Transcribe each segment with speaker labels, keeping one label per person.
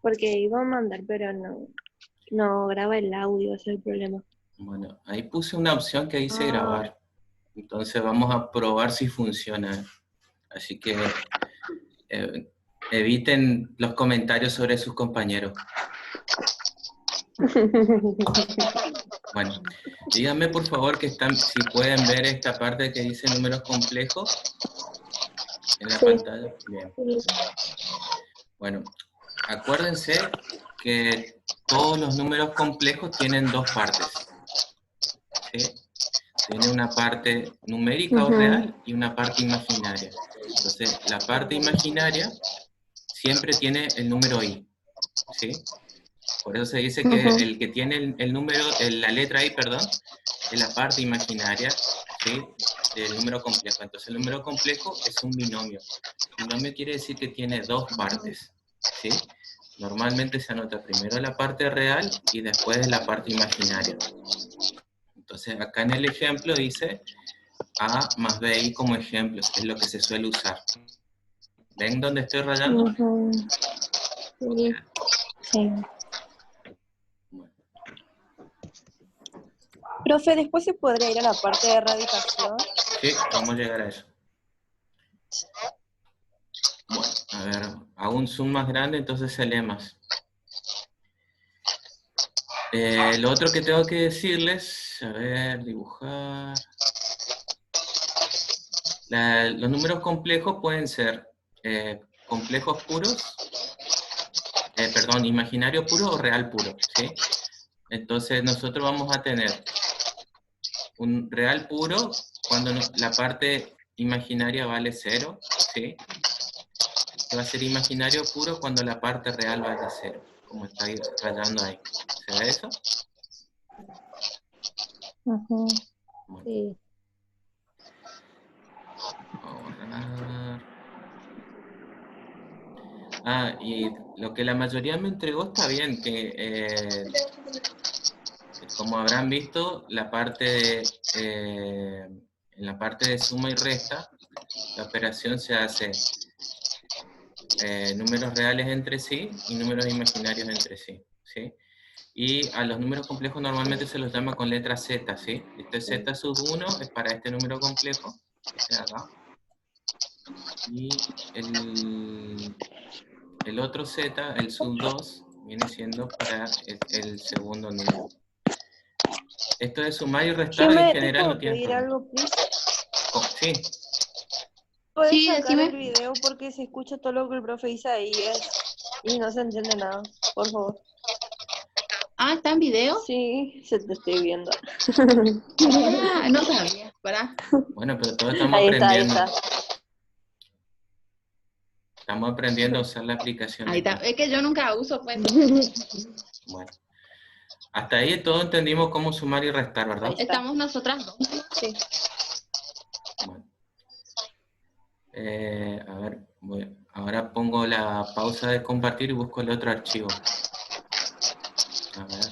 Speaker 1: porque iba a mandar, pero no graba el audio, ese es el problema.
Speaker 2: Bueno, ahí puse una opción que dice grabar. Entonces vamos a probar si funciona. Así que eviten los comentarios sobre sus compañeros. Bueno, díganme por favor que si pueden ver esta parte que dice números complejos en la pantalla. Bien. Bueno, acuérdense que todos los números complejos tienen dos partes. ¿Sí? Tiene una parte numérica o real y una parte imaginaria. Entonces, la parte imaginaria siempre tiene el número i, ¿sí? Por eso se dice que el que tiene el número, la letra i, perdón, es la parte imaginaria, ¿sí? Del número complejo. Entonces, el número complejo es un binomio. Binomio quiere decir que tiene dos partes, ¿sí? Normalmente se anota primero la parte real y después la parte imaginaria. Entonces, acá en el ejemplo dice A más BI como ejemplo, es lo que se suele usar. ¿Ven dónde estoy rayando?
Speaker 1: Sí. Sí.
Speaker 2: Bueno.
Speaker 1: Profe, después se podría ir a la parte de erradicación.
Speaker 2: Sí, vamos a llegar a eso. Bueno, a ver, hago un zoom más grande, entonces se lee más. Lo otro que tengo que decirles, a ver, dibujar. Los números complejos pueden ser complejos puros, perdón, imaginario puro o real puro, ¿sí? Entonces nosotros vamos a tener un real puro cuando la parte imaginaria vale 0, ¿sí? Va a ser imaginario puro cuando la parte real vale 0, como está ahí rayando ahí. ¿Se ve eso? Bueno.
Speaker 1: Sí.
Speaker 2: Y lo que la mayoría me entregó está bien, que como habrán visto, en la parte de suma y resta, la operación se hace números reales entre sí y números imaginarios entre sí, ¿sí? Y a los números complejos normalmente se los llama con letra Z, ¿sí? Este Z sub 1 es para este número complejo, este de acá. Y el otro Z, el sub 2, viene siendo para el segundo número. Esto de sumar y restar en
Speaker 1: Jimé, ¿te
Speaker 2: general no
Speaker 1: puedo
Speaker 2: tiene
Speaker 1: pedir
Speaker 2: problema.
Speaker 1: algo, please?
Speaker 2: Sí,
Speaker 1: ¿Puedes
Speaker 3: Sí,
Speaker 1: sacar el
Speaker 3: decime.
Speaker 1: video porque se escucha todo lo que el profe dice ahí y no se entiende nada? Por favor.
Speaker 3: Ah, ¿está en video?
Speaker 1: Sí, se te estoy viendo.
Speaker 3: Ah, no sabía. Pará.
Speaker 2: bueno, pero todos estamos
Speaker 1: Ahí está, ahí
Speaker 2: aprendiendo.
Speaker 1: está.
Speaker 2: Estamos aprendiendo a usar la aplicación
Speaker 3: Ahí está.
Speaker 2: aquí.
Speaker 3: Es que yo nunca uso, pues.
Speaker 2: Bueno. Hasta ahí todos entendimos cómo sumar y restar, ¿verdad?
Speaker 3: Estamos nosotras dos.
Speaker 1: Sí.
Speaker 2: Bueno. A ver, ahora pongo la pausa de compartir y busco el otro archivo. A ver.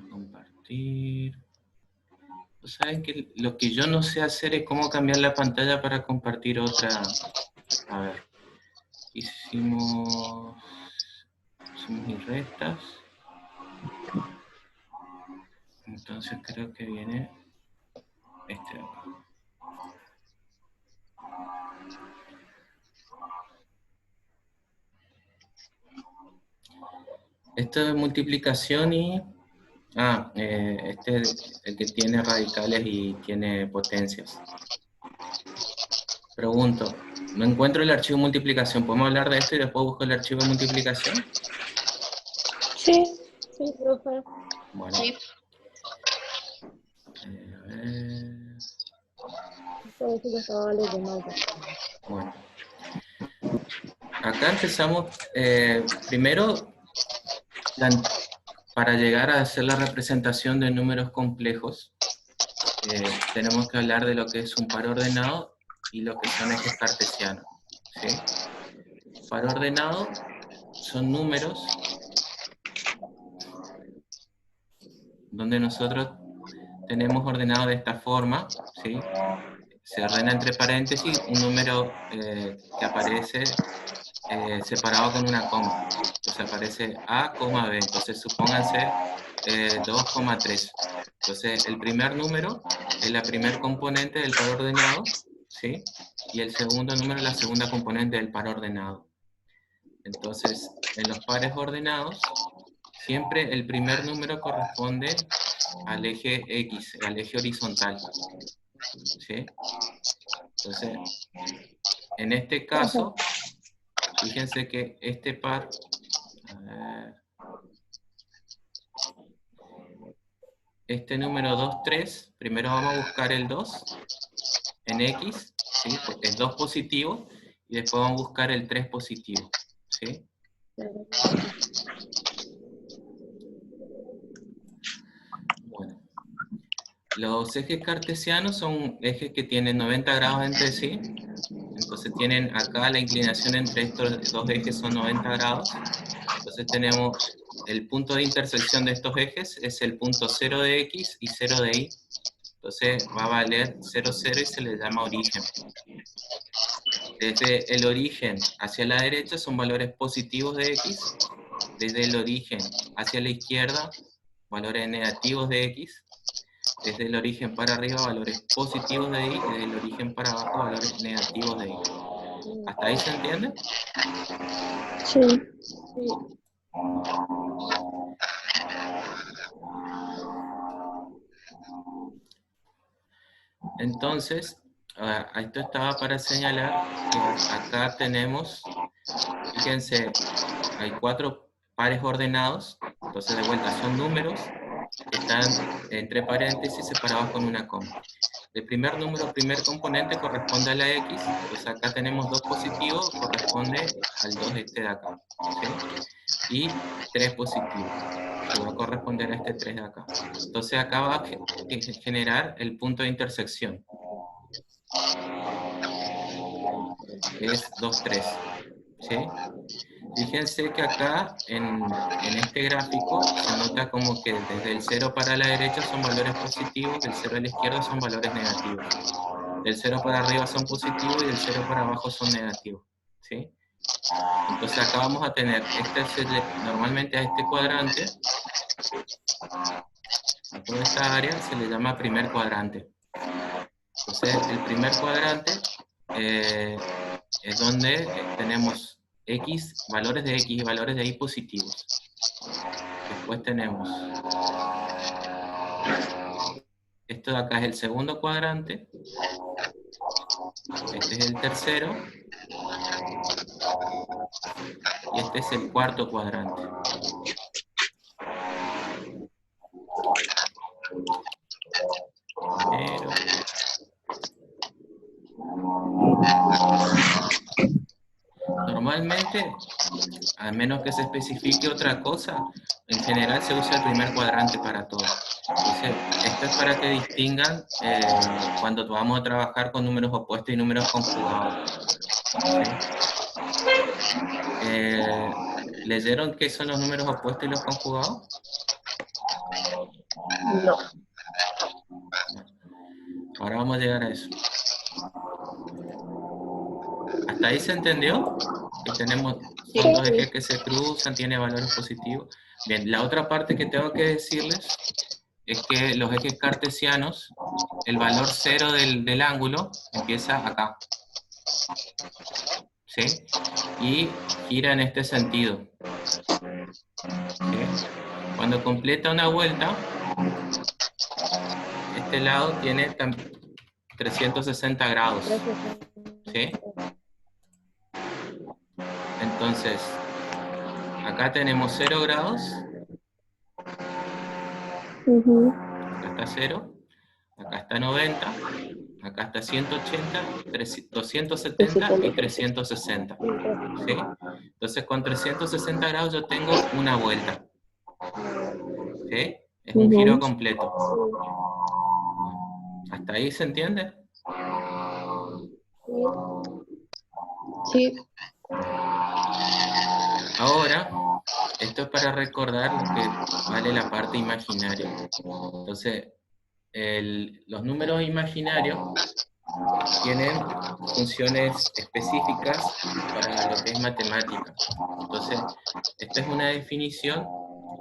Speaker 2: Compartir. Saben que lo que yo no sé hacer es cómo cambiar la pantalla para compartir otra. A ver. Hicimos sumas y restas. Entonces creo que viene este de acá. Esto es multiplicación y... este es el que tiene radicales y tiene potencias. Pregunto, no encuentro el archivo de multiplicación. ¿Podemos hablar de esto y después busco el archivo de multiplicación?
Speaker 1: Sí, sí, profe.
Speaker 2: Bueno.
Speaker 3: Sí.
Speaker 2: A ver. Bueno. Acá empezamos, primero, para llegar a hacer la representación de números complejos, tenemos que hablar de lo que es un par ordenado y lo que son ejes cartesianos, ¿sí? Par ordenado son números donde nosotros tenemos ordenado de esta forma, ¿sí? Se ordena entre paréntesis un número que aparece separado con una coma. Entonces aparece A, B. Entonces supónganse 2,3. Entonces el primer número es la primer componente del par ordenado, ¿sí? Y el segundo número es la segunda componente del par ordenado. Entonces, en los pares ordenados, siempre el primer número corresponde al eje X, al eje horizontal, ¿sí? Entonces, en este caso, fíjense que este par, este número 2, 3, primero vamos a buscar el 2 en X, ¿sí? Porque es 2 positivo, y después vamos a buscar el 3 positivo, ¿sí? Bueno, los ejes cartesianos son ejes que tienen 90 grados entre sí, entonces tienen acá la inclinación entre estos dos ejes son 90 grados, entonces tenemos el punto de intersección de estos ejes, es el punto 0 de X y 0 de Y, entonces va a valer 0, 0 y se le llama origen. Desde el origen hacia la derecha son valores positivos de X, desde el origen hacia la izquierda, valores negativos de X, desde el origen para arriba, valores positivos de Y, y desde el origen para abajo, valores negativos de Y. ¿Hasta ahí se entiende?
Speaker 1: Sí.
Speaker 2: Entonces, esto estaba para señalar que acá tenemos, fíjense, hay 4 pares ordenados, entonces de vuelta son números que están entre paréntesis separados con una coma. El primer número, primer componente corresponde a la X, entonces acá tenemos 2 positivos, corresponde al 2 este de acá, ¿sí? Y 3 positivos, que va a corresponder a este 3 de acá. Entonces acá va a generar el punto de intersección, que es 2, 3, ¿sí? Fíjense que acá, en este gráfico, se nota como que desde el 0 para la derecha son valores positivos, del 0 a la izquierda son valores negativos. Del 0 para arriba son positivos y del 0 para abajo son negativos, ¿sí? Entonces acá vamos a tener, normalmente a este cuadrante, a toda esta área se le llama primer cuadrante. Entonces el primer cuadrante es donde tenemos X, valores de X y valores de Y positivos. Después tenemos, esto de acá es el segundo cuadrante, este es el tercero, y este es el cuarto cuadrante. Pero normalmente, a menos que se especifique otra cosa, en general se usa el primer cuadrante para todo. Entonces, esto es para que distingan cuando vamos a trabajar con números opuestos y números conjugados. ¿Sí? ¿Leyeron qué son los números opuestos y los conjugados?
Speaker 1: No.
Speaker 2: Ahora vamos a llegar a eso. ¿Hasta ahí se entendió? Que tenemos, son dos ejes que se cruzan, tiene valores positivos. Bien, la otra parte que tengo que decirles es que los ejes cartesianos, el valor 0 del ángulo empieza acá, ¿sí? Y gira en este sentido, ¿sí? Cuando completa una vuelta, este lado tiene 360 grados, ¿sí? Entonces, acá tenemos 0 grados, acá está 0, acá está 90, acá está 180, 270 y 360, ¿sí? Entonces con 360 grados yo tengo una vuelta, ¿sí? Es un giro completo. ¿Hasta ahí se entiende?
Speaker 4: Sí.
Speaker 2: Ahora, esto es para recordar lo que vale la parte imaginaria. Entonces, los números imaginarios tienen funciones específicas para lo que es matemática. Entonces, esta es una definición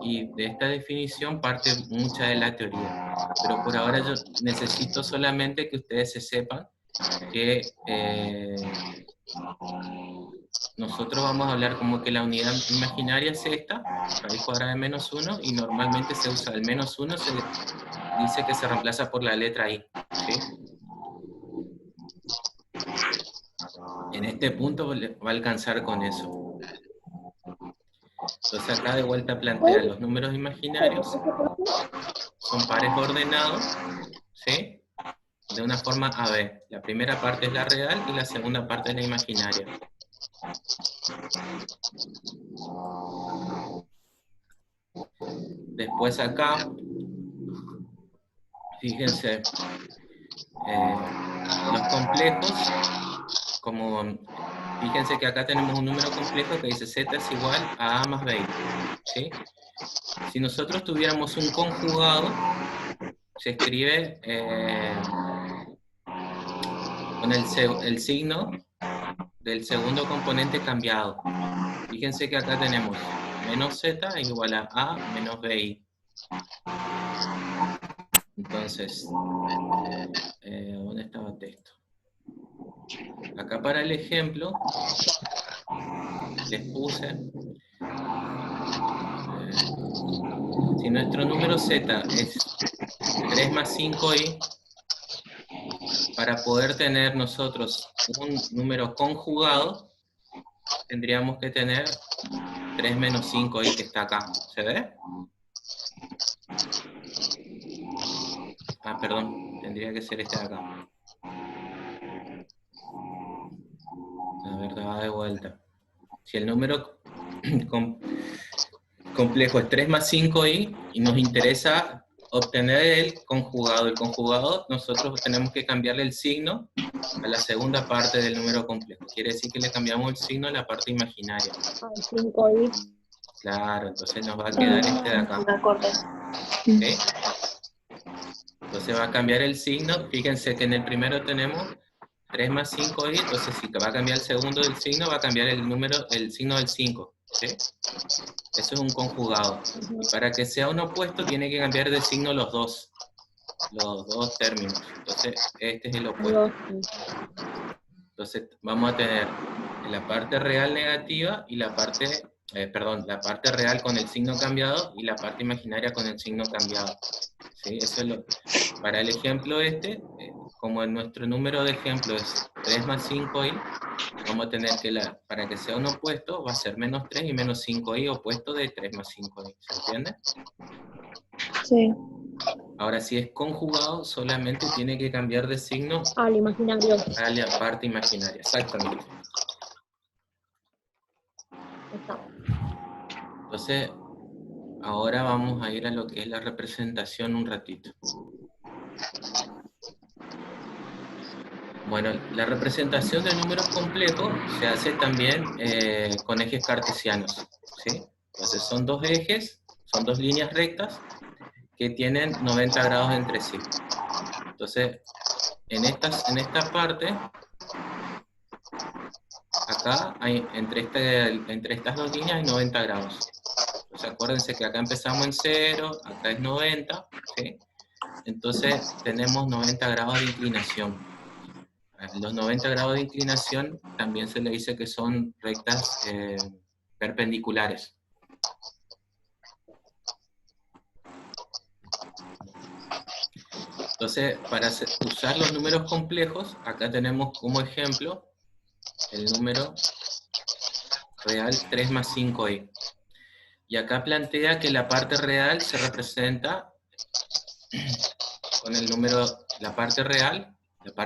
Speaker 2: y de esta definición parte mucha de la teoría. Pero por ahora yo necesito solamente que ustedes se sepan que nosotros vamos a hablar como que la unidad imaginaria es esta, raíz cuadrada de menos 1, y normalmente se usa el menos 1, se dice que se reemplaza por la letra I, ¿sí? En este punto va a alcanzar con eso. Entonces acá de vuelta plantea los números imaginarios, son pares ordenados, ¿sí? De una forma AB. La primera parte es la real y la segunda parte es la imaginaria. Después acá, fíjense, los complejos, fíjense que acá tenemos un número complejo que dice z es igual a a más b, ¿sí? Si nosotros tuviéramos un conjugado, se escribe con el signo del segundo componente cambiado. Fíjense que acá tenemos menos z igual a menos bi. Entonces, ¿dónde estaba el texto? Acá para el ejemplo, les puse, si nuestro número z es 3 más 5i, para poder tener nosotros un número conjugado, tendríamos que tener 3 menos 5i que está acá. ¿Se ve? Ah, perdón, tendría que ser este de acá. A ver, va de vuelta. Si el número complejo es 3 más 5i y nos interesa obtener el conjugado nosotros tenemos que cambiarle el signo a la segunda parte del número complejo. Quiere decir que le cambiamos el signo a la parte imaginaria.
Speaker 4: 5i.
Speaker 2: Claro, entonces nos va a quedar este de acá. ¿Okay? Entonces va a cambiar el signo. Fíjense que en el primero tenemos 3 más 5i, entonces si va a cambiar el segundo del signo, va a cambiar el signo del 5. ¿Sí? Eso es un conjugado. Y para que sea un opuesto, tiene que cambiar de signo los dos términos. Entonces, este es el opuesto. Entonces, vamos a tener la parte real negativa y la parte, la parte real con el signo cambiado y la parte imaginaria con el signo cambiado. ¿Sí? Eso es para el ejemplo como en nuestro número de ejemplo es 3 más 5i, vamos a tener que para que sea un opuesto va a ser menos 3 y menos 5i opuesto de 3 más 5i. ¿Se entiende?
Speaker 4: Sí.
Speaker 2: Ahora, si es conjugado, solamente tiene que cambiar de signo
Speaker 4: Al imaginario.
Speaker 2: a la parte imaginaria. Exactamente. Entonces, ahora vamos a ir a lo que es la representación un ratito. Bueno, la representación de números complejos se hace también con ejes cartesianos, ¿sí? Entonces son dos ejes, son dos líneas rectas que tienen 90 grados entre sí. Entonces, en esta parte, acá, entre estas dos líneas hay 90 grados. Entonces acuérdense que acá empezamos en 0, acá es 90, ¿sí? Entonces tenemos 90 grados de inclinación. Los 90 grados de inclinación también se le dice que son rectas perpendiculares. Entonces, para usar los números complejos, acá tenemos como ejemplo el número real 3 más 5i. Y acá plantea que la parte real se representa con el número, la parte real,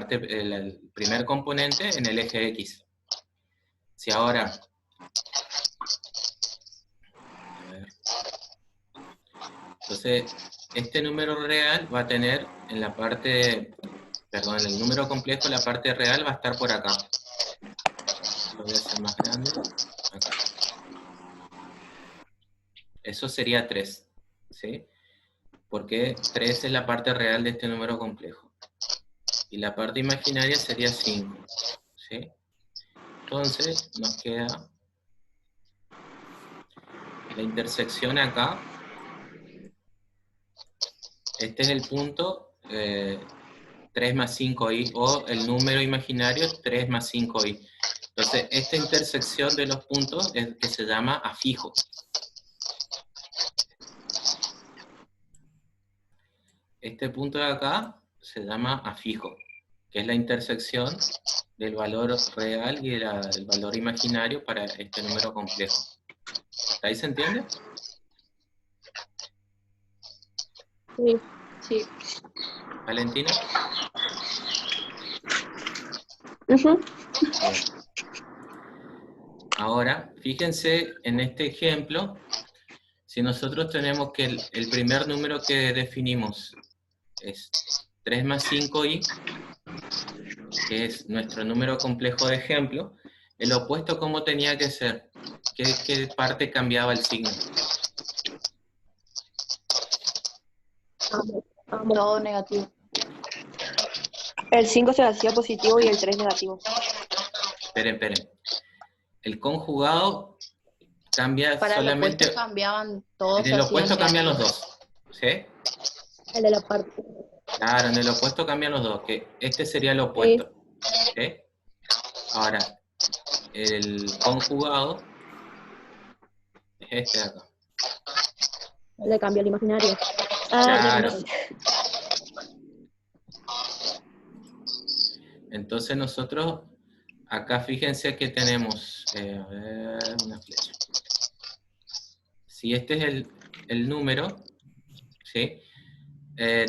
Speaker 2: el primer componente en el eje X. Si ahora, entonces, este número real va a tener en la parte perdón, el número complejo, la parte real va a estar por acá. Lo voy a hacer más grande. Acá. Eso sería 3, ¿sí? Porque 3 es la parte real de este número complejo. Y la parte imaginaria sería 5, ¿sí? Entonces nos queda la intersección acá. Este es el punto 3 más 5i, o el número imaginario 3 más 5i. Entonces, esta intersección de los puntos es que se llama afijo. Este punto de acá se llama afijo, que es la intersección del valor real y del valor imaginario para este número complejo. ¿Ahí se entiende?
Speaker 4: Sí.
Speaker 3: Sí.
Speaker 2: ¿Valentina?
Speaker 1: Ujú.
Speaker 2: Bien. Ahora, fíjense en este ejemplo, si nosotros tenemos que el primer número que definimos es 3 más 5i, que es nuestro número complejo de ejemplo, el opuesto, ¿cómo tenía que ser? ¿Qué parte cambiaba el signo?
Speaker 4: Vamos.
Speaker 3: Todo negativo.
Speaker 1: El 5 se hacía positivo y el 3 negativo.
Speaker 2: Esperen. El conjugado cambia
Speaker 3: Para el
Speaker 2: solamente...
Speaker 3: opuesto cambiaban todos.
Speaker 2: En el opuesto cambian los dos, ¿sí?
Speaker 4: El de la parte.
Speaker 2: Claro, en el opuesto cambian los dos, que este sería el opuesto, ¿sí? Ahora, el conjugado es este de acá.
Speaker 4: Le cambio al imaginario.
Speaker 2: Claro. Entonces nosotros, acá fíjense que tenemos, a ver, una flecha. Si este es el número, ¿sí?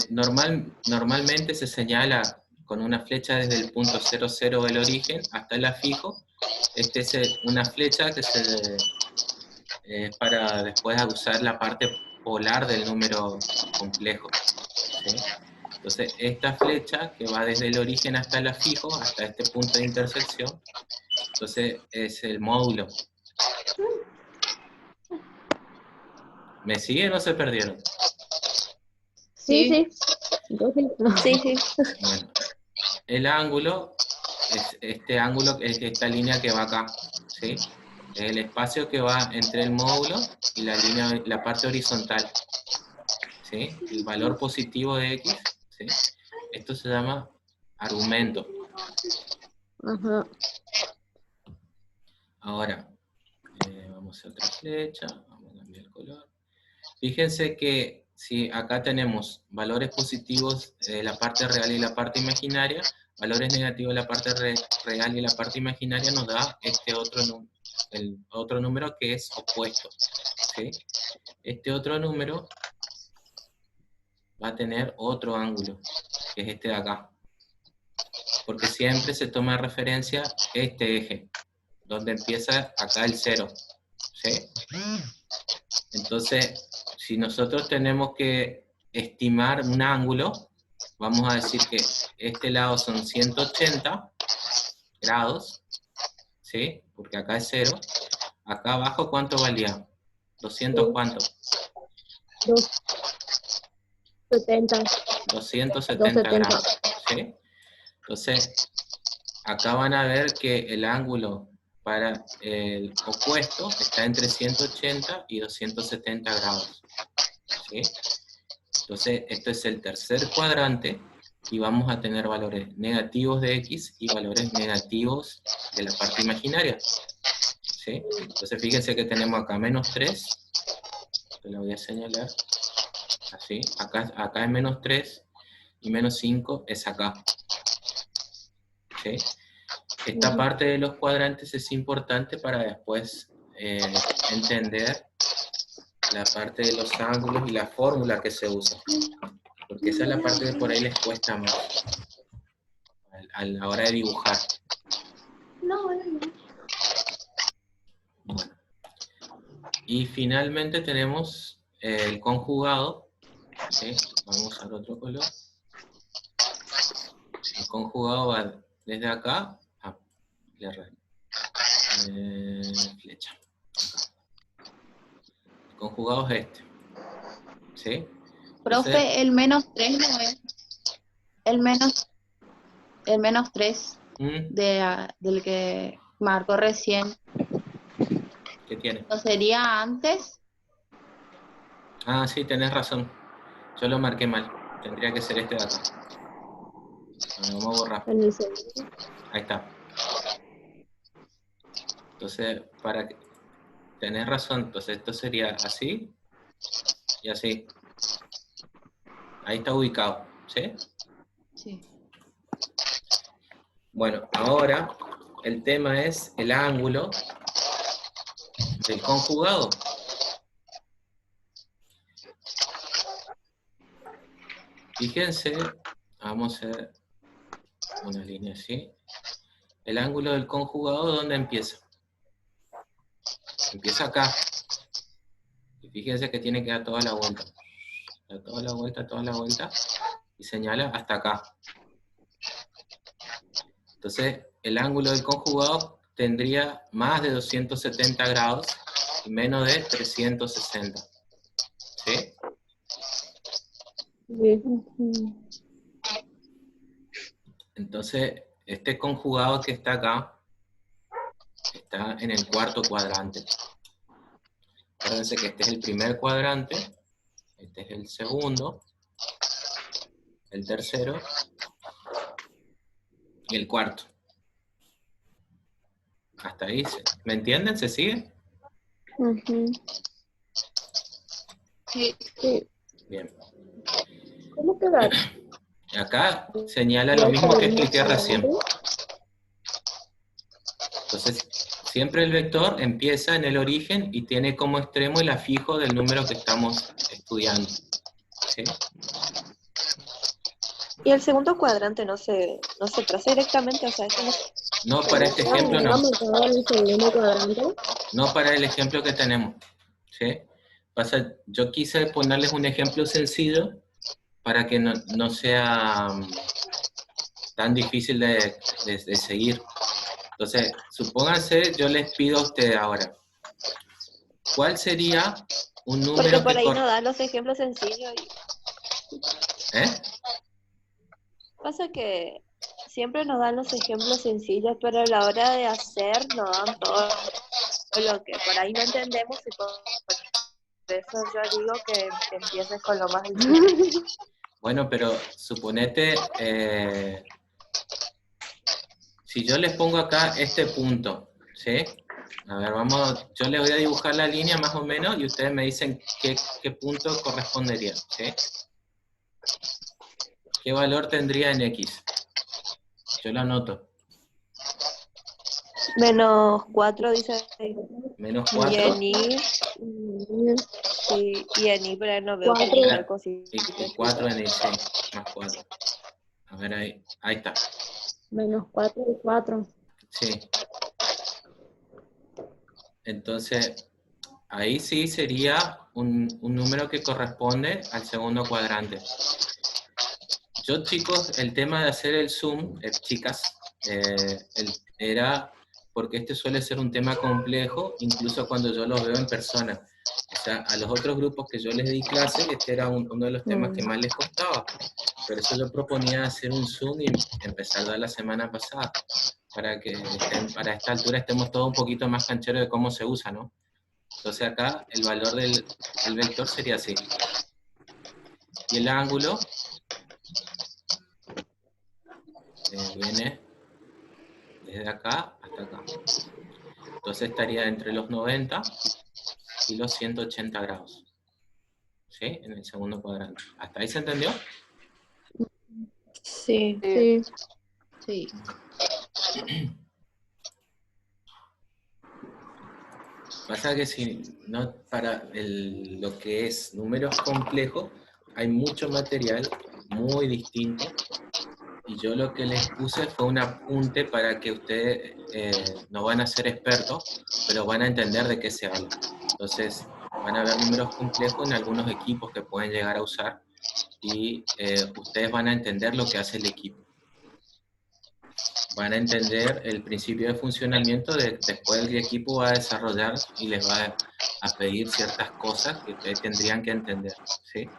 Speaker 2: Normalmente se señala con una flecha desde el punto 00 del origen hasta el afijo. Este es una flecha que es para después usar la parte polar del número complejo, ¿sí? Entonces, esta flecha que va desde el origen hasta el afijo, hasta este punto de intersección, entonces es el módulo. ¿Me siguen o se perdieron?
Speaker 4: Sí. Entonces, no.
Speaker 1: Sí.
Speaker 2: Bueno, el ángulo es este ángulo, es esta línea que va acá, ¿sí? Es el espacio que va entre el módulo y la parte horizontal, ¿sí? El valor positivo de x, ¿sí? Esto se llama argumento.
Speaker 4: Ajá.
Speaker 2: Ahora, vamos a otra flecha, vamos a cambiar el color. Fíjense que si acá tenemos valores positivos de la parte real y la parte imaginaria, valores negativos de la parte real y la parte imaginaria, nos da este el otro número que es opuesto, ¿sí? Este otro número va a tener otro ángulo, que es este de acá. Porque siempre se toma de referencia este eje, donde empieza acá el 0, ¿sí? Entonces, si nosotros tenemos que estimar un ángulo, vamos a decir que este lado son 180 grados, ¿sí? Porque acá es 0. Acá abajo, ¿cuánto valía? 200, ¿cuánto? 270 grados, ¿sí? Entonces, acá van a ver que el ángulo para el opuesto está entre 180 y 270 grados, ¿sí? Entonces, esto es el tercer cuadrante y vamos a tener valores negativos de x y valores negativos de la parte imaginaria, ¿sí? Entonces, fíjense que tenemos acá menos 3, esto lo voy a señalar, así, acá es menos 3 y menos 5 es acá, ¿sí? Esta parte de los cuadrantes es importante para después entender la parte de los ángulos y la fórmula que se usa. Porque esa es la parte que por ahí les cuesta más a la hora de dibujar. Bueno. Y finalmente tenemos el conjugado. ¿Sí? Vamos a usar otro color. El conjugado va desde acá a flecha. Acá. El conjugado es este. ¿Sí?
Speaker 3: Profe,
Speaker 2: Entonces,
Speaker 3: el -3 no es. El menos 3 del que marcó recién.
Speaker 2: ¿qué tiene?
Speaker 3: ¿No sería antes?
Speaker 2: Ah, sí, tenés razón. Yo lo marqué mal. Tendría que ser este de acá. Bueno, vamos a borrar.
Speaker 4: En el segundo.
Speaker 2: Ahí está. Entonces, tenés razón. Entonces, esto sería así y así. Ahí está ubicado. ¿Sí?
Speaker 3: Sí.
Speaker 2: Bueno, ahora el tema es el ángulo del conjugado. Fíjense, vamos a hacer una línea así. El ángulo del conjugado, ¿dónde empieza? Empieza acá. Y fíjense que tiene que dar toda la vuelta. Da toda la vuelta, toda la vuelta. Y señala hasta acá. Entonces, el ángulo del conjugado tendría más de 270 grados y menos de 360. ¿Sí?
Speaker 4: Sí.
Speaker 2: Entonces, este conjugado que está acá, está en el cuarto cuadrante. Acuérdense que este es el primer cuadrante, este es el segundo, el tercero y el cuarto. Hasta ahí, ¿me entienden? ¿Se sigue?
Speaker 3: Sí.
Speaker 4: Sí.
Speaker 2: Bien.
Speaker 4: ¿Cómo quedar?
Speaker 2: Acá señala lo mismo que expliqué recién. Entonces, siempre el vector empieza en el origen y tiene como extremo el afijo del número que estamos estudiando. ¿Sí?
Speaker 1: Y el segundo cuadrante no se traza directamente, o sea, eso
Speaker 2: No para este ejemplo, no.
Speaker 4: Vamos a ver el segundo cuadrante.
Speaker 2: No para el ejemplo que tenemos. ¿Sí? Yo quise ponerles un ejemplo sencillo para que no sea tan difícil de seguir. Entonces, supónganse, yo les pido a ustedes ahora, ¿cuál sería un
Speaker 1: porque
Speaker 2: número
Speaker 1: por
Speaker 2: que
Speaker 1: ahí no dan los ejemplos sencillos y pasa que siempre nos dan los ejemplos sencillos, pero a la hora de hacer nos dan todo lo que por ahí no entendemos y por eso yo digo que empieces con lo más difícil.
Speaker 2: Bueno, pero suponete, si yo les pongo acá este punto, ¿sí? A ver, yo les voy a dibujar la línea más o menos y ustedes me dicen qué punto correspondería, ¿sí? ¿Qué valor tendría en X? Yo lo anoto.
Speaker 1: -4 dice ahí.
Speaker 2: Menos
Speaker 1: Y
Speaker 2: 4.
Speaker 1: en Y, sí, y en Y, pero no veo
Speaker 4: Cuatro.
Speaker 1: cualquier cosita.
Speaker 2: Y 4 en Y, sí, más 4. A ver, ahí está.
Speaker 4: -4 y 4.
Speaker 2: Sí. Entonces, ahí sí sería un número que corresponde al segundo cuadrante. Yo, chicos, el tema de hacer el zoom, chicas, era porque este suele ser un tema complejo, incluso cuando yo lo veo en persona. O sea, a los otros grupos que yo les di clase, este era uno de los temas que más les costaba. Por eso yo proponía hacer un zoom y empezar de la semana pasada, para que para esta altura estemos todos un poquito más cancheros de cómo se usa, ¿no? Entonces acá el valor del vector sería así. Y el ángulo viene desde acá hasta acá. Entonces estaría entre los 90 y los 180 grados. ¿Sí? En el segundo cuadrante. ¿Hasta ahí se entendió?
Speaker 1: Sí.
Speaker 4: Sí.
Speaker 3: Sí.
Speaker 2: Pasa que si no, para lo que es números complejos, hay mucho material muy distinto. Y yo lo que les puse fue un apunte para que ustedes no van a ser expertos, pero van a entender de qué se habla. Entonces, van a ver números complejos en algunos equipos que pueden llegar a usar y ustedes van a entender lo que hace el equipo. van a entender el principio de funcionamiento, después el equipo va a desarrollar y les va a pedir ciertas cosas que ustedes tendrían que entender, ¿sí?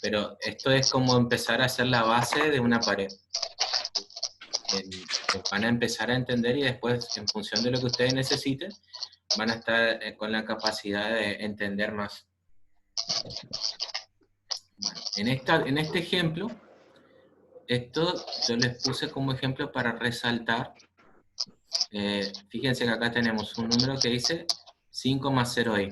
Speaker 2: Pero esto es como empezar a hacer la base de una pared. Van a empezar a entender y después, en función de lo que ustedes necesiten, van a estar con la capacidad de entender más. Bueno, en este ejemplo, esto yo les puse como ejemplo para resaltar. Fíjense que acá tenemos un número que dice 5 más 0i.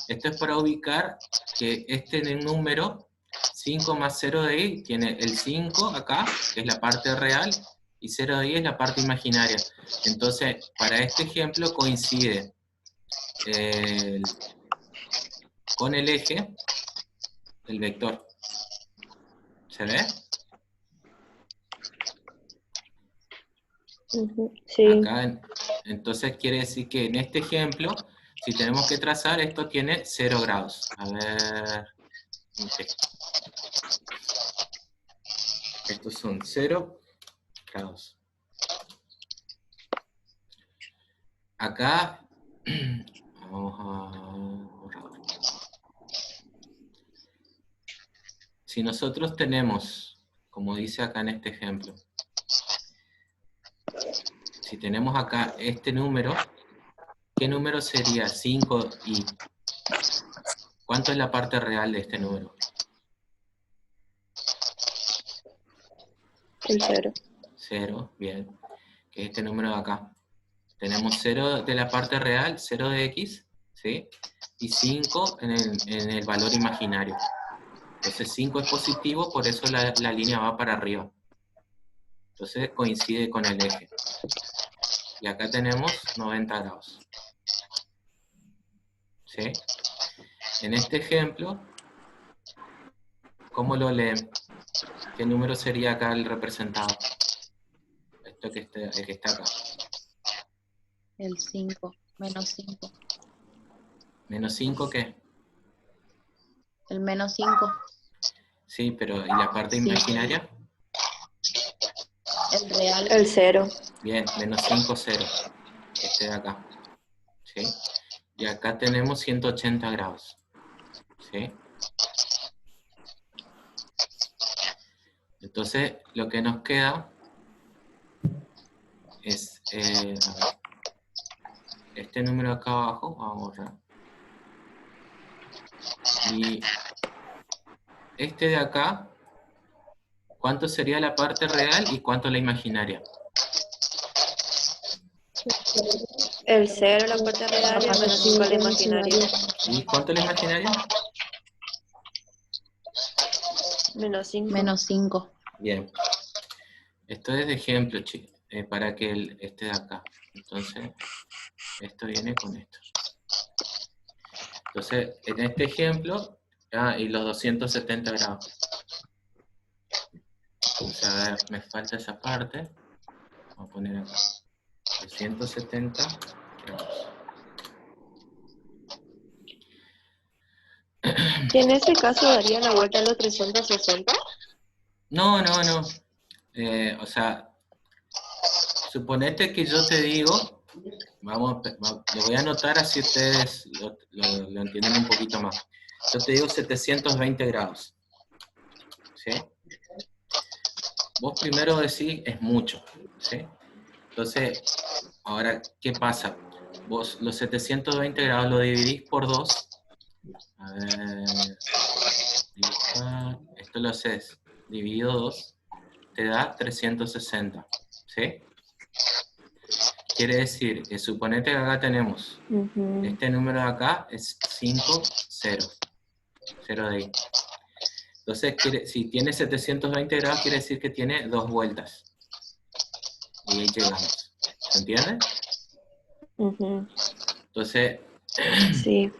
Speaker 2: Esto es para ubicar que este número, 5 más 0 de i, tiene el 5 acá, que es la parte real, y 0 de i es la parte imaginaria. Entonces, para este ejemplo coincide con el eje el vector. ¿Se ve?
Speaker 1: Sí.
Speaker 2: Acá, entonces quiere decir que en este ejemplo, si tenemos que trazar, esto tiene 0 grados. A ver... Okay. Estos son 0 grados. Acá, vamos a borrar. Si nosotros tenemos, como dice acá en este ejemplo, si tenemos acá este número, ¿qué número sería 5i? ¿Cuánto es la parte real de este número?
Speaker 1: El 0.
Speaker 2: 0, bien. Que es este número de acá. Tenemos 0 de la parte real, 0 de x, ¿sí? Y 5 en el valor imaginario. Entonces 5 es positivo, por eso la línea va para arriba. Entonces coincide con el eje. Y acá tenemos 90 grados. ¿Sí? En este ejemplo, ¿cómo lo leen? ¿Qué número sería acá el representado? Esto que el que está acá.
Speaker 3: El 5, menos 5.
Speaker 2: ¿Menos 5 qué?
Speaker 3: El menos 5.
Speaker 2: Sí, pero ¿y la parte
Speaker 3: Sí.
Speaker 2: imaginaria?
Speaker 3: El real.
Speaker 1: El 0.
Speaker 2: Bien, menos 5, 0. Este de acá. ¿Sí? Y acá tenemos 180 grados. ¿Sí? Entonces, lo que nos queda es, a ver, este número acá abajo, vamos a borrar. Y este de acá, ¿cuánto sería la parte real y cuánto la imaginaria?
Speaker 1: El 0, la parte real, y el menos 5, la imaginaria.
Speaker 2: ¿Y cuánto la imaginaria?
Speaker 1: Menos 5.
Speaker 3: Menos 5.
Speaker 2: Bien. Esto es de ejemplo, chicos, para que este de acá. Entonces, esto viene con esto. Entonces, en este ejemplo, y los 270 grados. Entonces, a ver, me falta esa parte. Vamos a poner acá. 270 grados.
Speaker 1: ¿Y en ese caso daría la vuelta a los 360?
Speaker 2: No. O sea, suponete que yo te digo, lo voy a anotar así ustedes lo entienden un poquito más. Yo te digo 720 grados. ¿Sí? Vos primero decís, es mucho. ¿Sí? Entonces, ahora, ¿qué pasa? Vos los 720 grados lo dividís por 2. A ver, dibujar. Esto lo haces dividido 2, te da 360. ¿Sí? Quiere decir que suponete que acá tenemos, este número de acá es 5, 0. 0 de ahí. Entonces, si tiene 720 grados, quiere decir que tiene 2 vueltas. Y ahí llegamos. ¿Se entiende? Entonces,
Speaker 1: sí.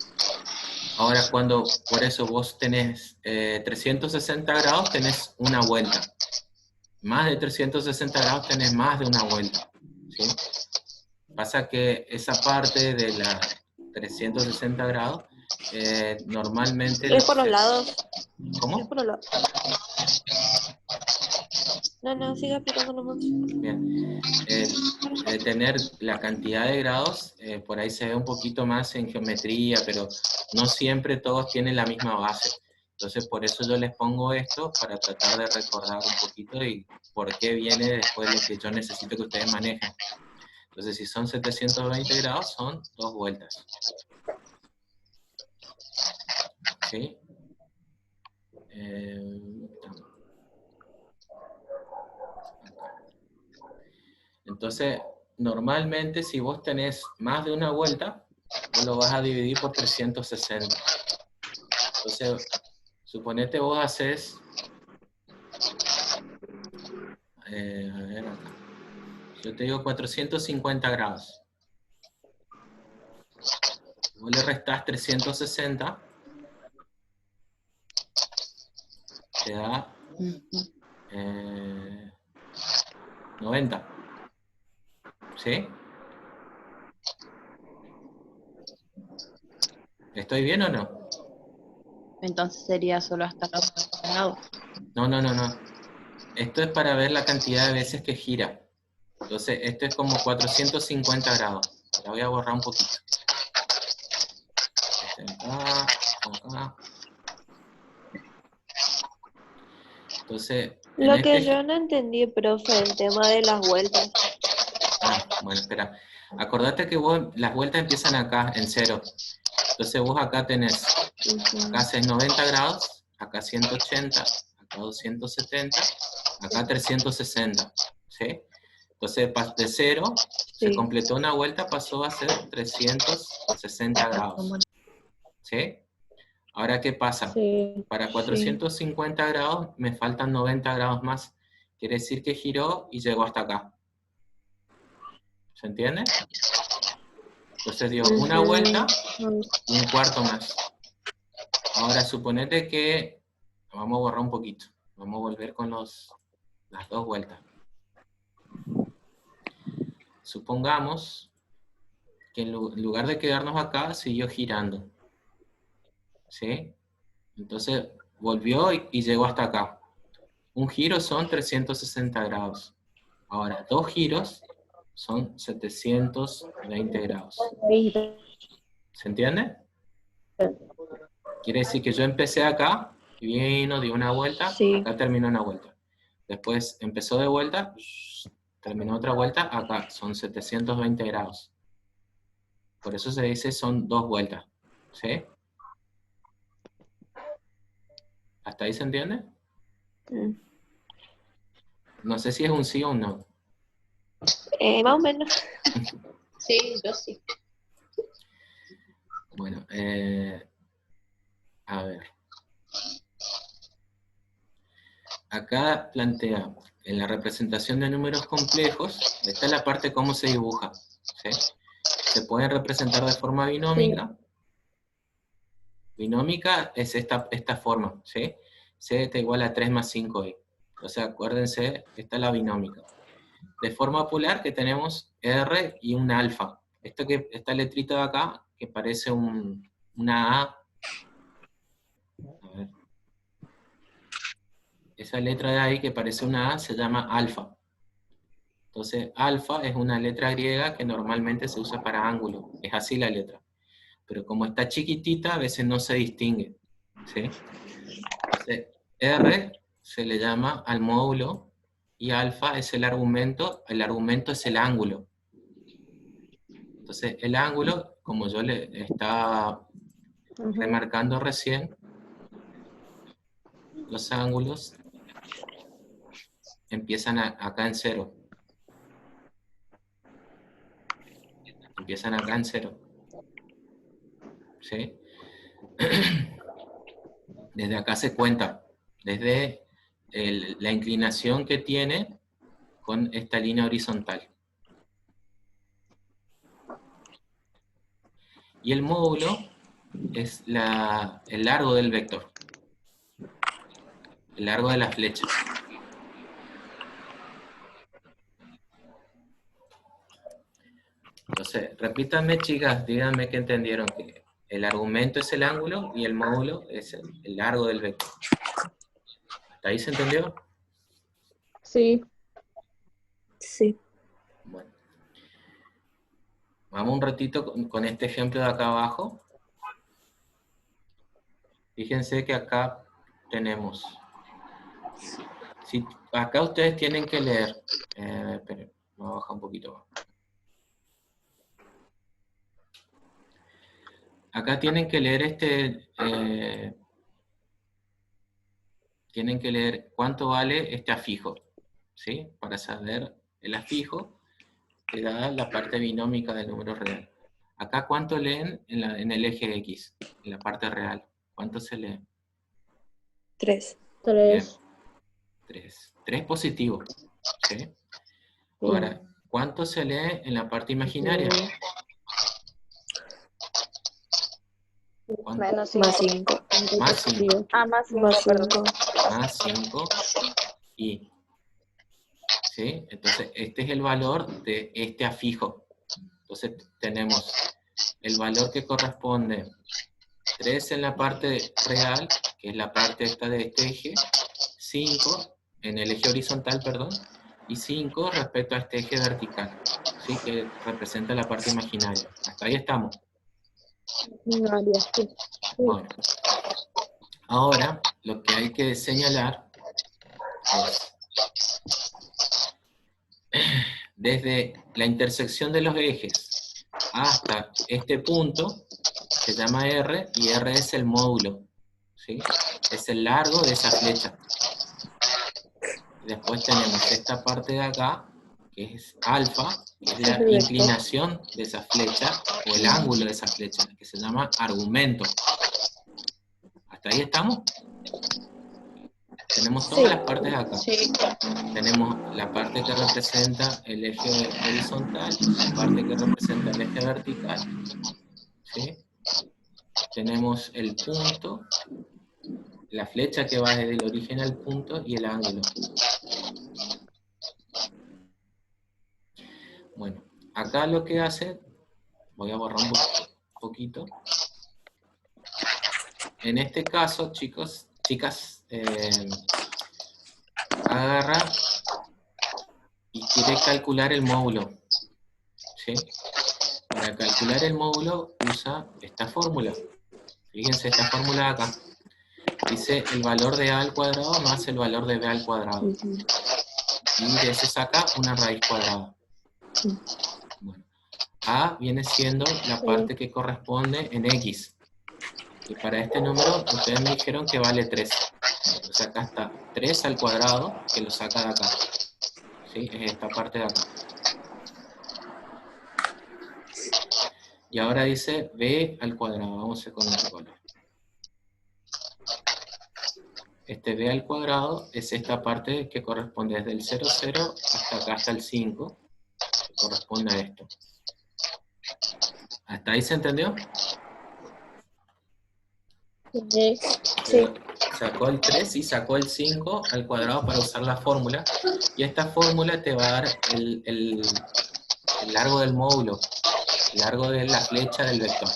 Speaker 2: Ahora por eso vos tenés 360 grados, tenés una vuelta. Más de 360 grados tenés más de una vuelta. ¿Sí? Pasa que esa parte de la 360 grados, normalmente...
Speaker 1: Es por los lados.
Speaker 2: ¿Cómo?
Speaker 1: Es por los lados. No, sigue explicando nomás.
Speaker 2: Bien. De tener la cantidad de grados, por ahí se ve un poquito más en geometría, pero no siempre todos tienen la misma base. Entonces, por eso yo les pongo esto, para tratar de recordar un poquito y por qué viene después lo que yo necesito que ustedes manejen. Entonces, si son 720 grados, son 2 vueltas. ¿Sí? Entonces, normalmente si vos tenés más de una vuelta, vos lo vas a dividir por 360. Entonces, suponete vos haces, a ver acá, yo te digo 450 grados. Vos le restás 360, te da 90. ¿Sí? ¿Estoy bien o no?
Speaker 3: Entonces sería solo hasta los 90 grados.
Speaker 2: No. Esto es para ver la cantidad de veces que gira. Entonces, esto es como 450 grados. La voy a borrar un poquito. Acá. Entonces,
Speaker 1: Lo que yo no entendí, profe, el tema de las vueltas.
Speaker 2: Bueno, espera. Acordate que vos, las vueltas empiezan acá, en 0. Entonces vos acá tenés, acá haces 90 grados, acá 180, acá 270, acá 360, ¿sí? Entonces de 0, se completó una vuelta, pasó a ser 360 grados, ¿sí? Ahora, ¿qué pasa?
Speaker 4: Sí.
Speaker 2: Para 450 grados me faltan 90 grados más. Quiere decir que giró y llegó hasta acá. ¿Se entiende? Entonces dio una vuelta y un cuarto más. Ahora suponete que, vamos a borrar un poquito, vamos a volver con las 2 vueltas. Supongamos que en lugar de quedarnos acá, siguió girando. ¿Sí? Entonces volvió y llegó hasta acá. Un giro son 360 grados. Ahora, 2 giros son 720 grados. ¿Se entiende? Quiere decir que yo empecé acá, y vino, dio una vuelta, acá terminó una vuelta. Después empezó de vuelta, terminó otra vuelta, acá son 720 grados. Por eso se dice son 2 vueltas. ¿Sí? ¿Hasta ahí se entiende? No sé si es un sí o un no.
Speaker 1: Más o menos.
Speaker 3: Sí, yo sí.
Speaker 2: Bueno, a ver. Acá plantea, en la representación de números complejos, esta es la parte de cómo se dibuja. ¿Sí? Se pueden representar de forma binómica. Sí. Binómica es esta forma, ¿sí? C está igual a 3 más 5i. O sea, acuérdense, esta es la binómica. De forma polar que tenemos R y un alfa. Esta letrita de acá, que parece una A. A ver. Esa letra de ahí que parece una A se llama alfa. Entonces, alfa es una letra griega que normalmente se usa para ángulo. Es así la letra. Pero como está chiquitita, a veces no se distingue. ¿Sí? Entonces, R se le llama al módulo y alfa es el argumento es el ángulo. Entonces, el ángulo, como yo le estaba remarcando recién, los ángulos empiezan acá en 0. Empiezan acá en 0. ¿Sí? Desde acá se cuenta, desde la inclinación que tiene con esta línea horizontal. Y el módulo es el largo del vector. El largo de la flecha. Entonces, repítanme, chicas, díganme que entendieron que el argumento es el ángulo y el módulo es el largo del vector. ¿Hasta ahí se entendió?
Speaker 4: Sí.
Speaker 1: Sí.
Speaker 2: Bueno. Vamos un ratito con este ejemplo de acá abajo. Fíjense que acá tenemos... Si, acá ustedes tienen que leer... esperen, voy a bajar un poquito más. Acá tienen que leer tienen que leer cuánto vale este afijo, ¿sí? Para saber el afijo que da la parte binómica del número real. Acá cuánto leen en el eje X, en la parte real. ¿Cuánto se lee?
Speaker 1: 3.
Speaker 2: Bien,
Speaker 4: 3.
Speaker 2: 3. 3 positivo, ¿sí? Ahora, ¿cuánto se lee en la parte imaginaria? ¿Cuánto?
Speaker 3: Menos 5.
Speaker 1: Más 5.
Speaker 2: Más 5.
Speaker 3: Ah, más 5,
Speaker 1: Más
Speaker 3: perdón.
Speaker 1: 5.
Speaker 2: Más 5 y... ¿sí? Entonces, este es el valor de este afijo. Entonces, tenemos el valor que corresponde 3 en la parte real, que es la parte esta de este eje, 5 en el eje horizontal, perdón, y 5 respecto a este eje vertical, ¿sí? Que representa la parte imaginaria. Hasta ahí estamos. Bueno, ahora lo que hay que señalar es, desde la intersección de los ejes hasta este punto, se llama R, y R es el módulo, ¿sí? Es el largo de esa flecha. Después tenemos esta parte de acá, que es alfa, que es la inclinación de esa flecha, o el ángulo de esa flecha, que se llama argumento. ¿Hasta ahí estamos? Tenemos todas las partes de acá.
Speaker 3: Sí.
Speaker 2: Tenemos la parte que representa el eje horizontal, la parte que representa el eje vertical, ¿sí? Tenemos el punto, la flecha que va desde el origen al punto y el ángulo. Bueno, acá lo que hace, voy a borrar un poquito. En este caso, chicos, chicas, agarra y quiere calcular el módulo, ¿sí? Para calcular el módulo usa esta fórmula. Fíjense esta fórmula de acá. Dice el valor de a al cuadrado más el valor de b al cuadrado. Y de eso saca una raíz cuadrada. Bueno, a viene siendo la parte que corresponde en x. Y para este número, ustedes me dijeron que vale 3. Entonces acá está 3 al cuadrado, que lo saca de acá. ¿Sí? Es esta parte de acá. Y ahora dice b al cuadrado. Vamos a hacer con otro color. Este b al cuadrado es esta parte que corresponde desde el 0, 0 hasta acá, hasta el 5. Que corresponde a esto. ¿Hasta ahí se entendió?
Speaker 1: Sí.
Speaker 2: Sacó el 3 y sacó el 5 al cuadrado para usar la fórmula. Y esta fórmula te va a dar el largo del módulo, el largo de la flecha del vector.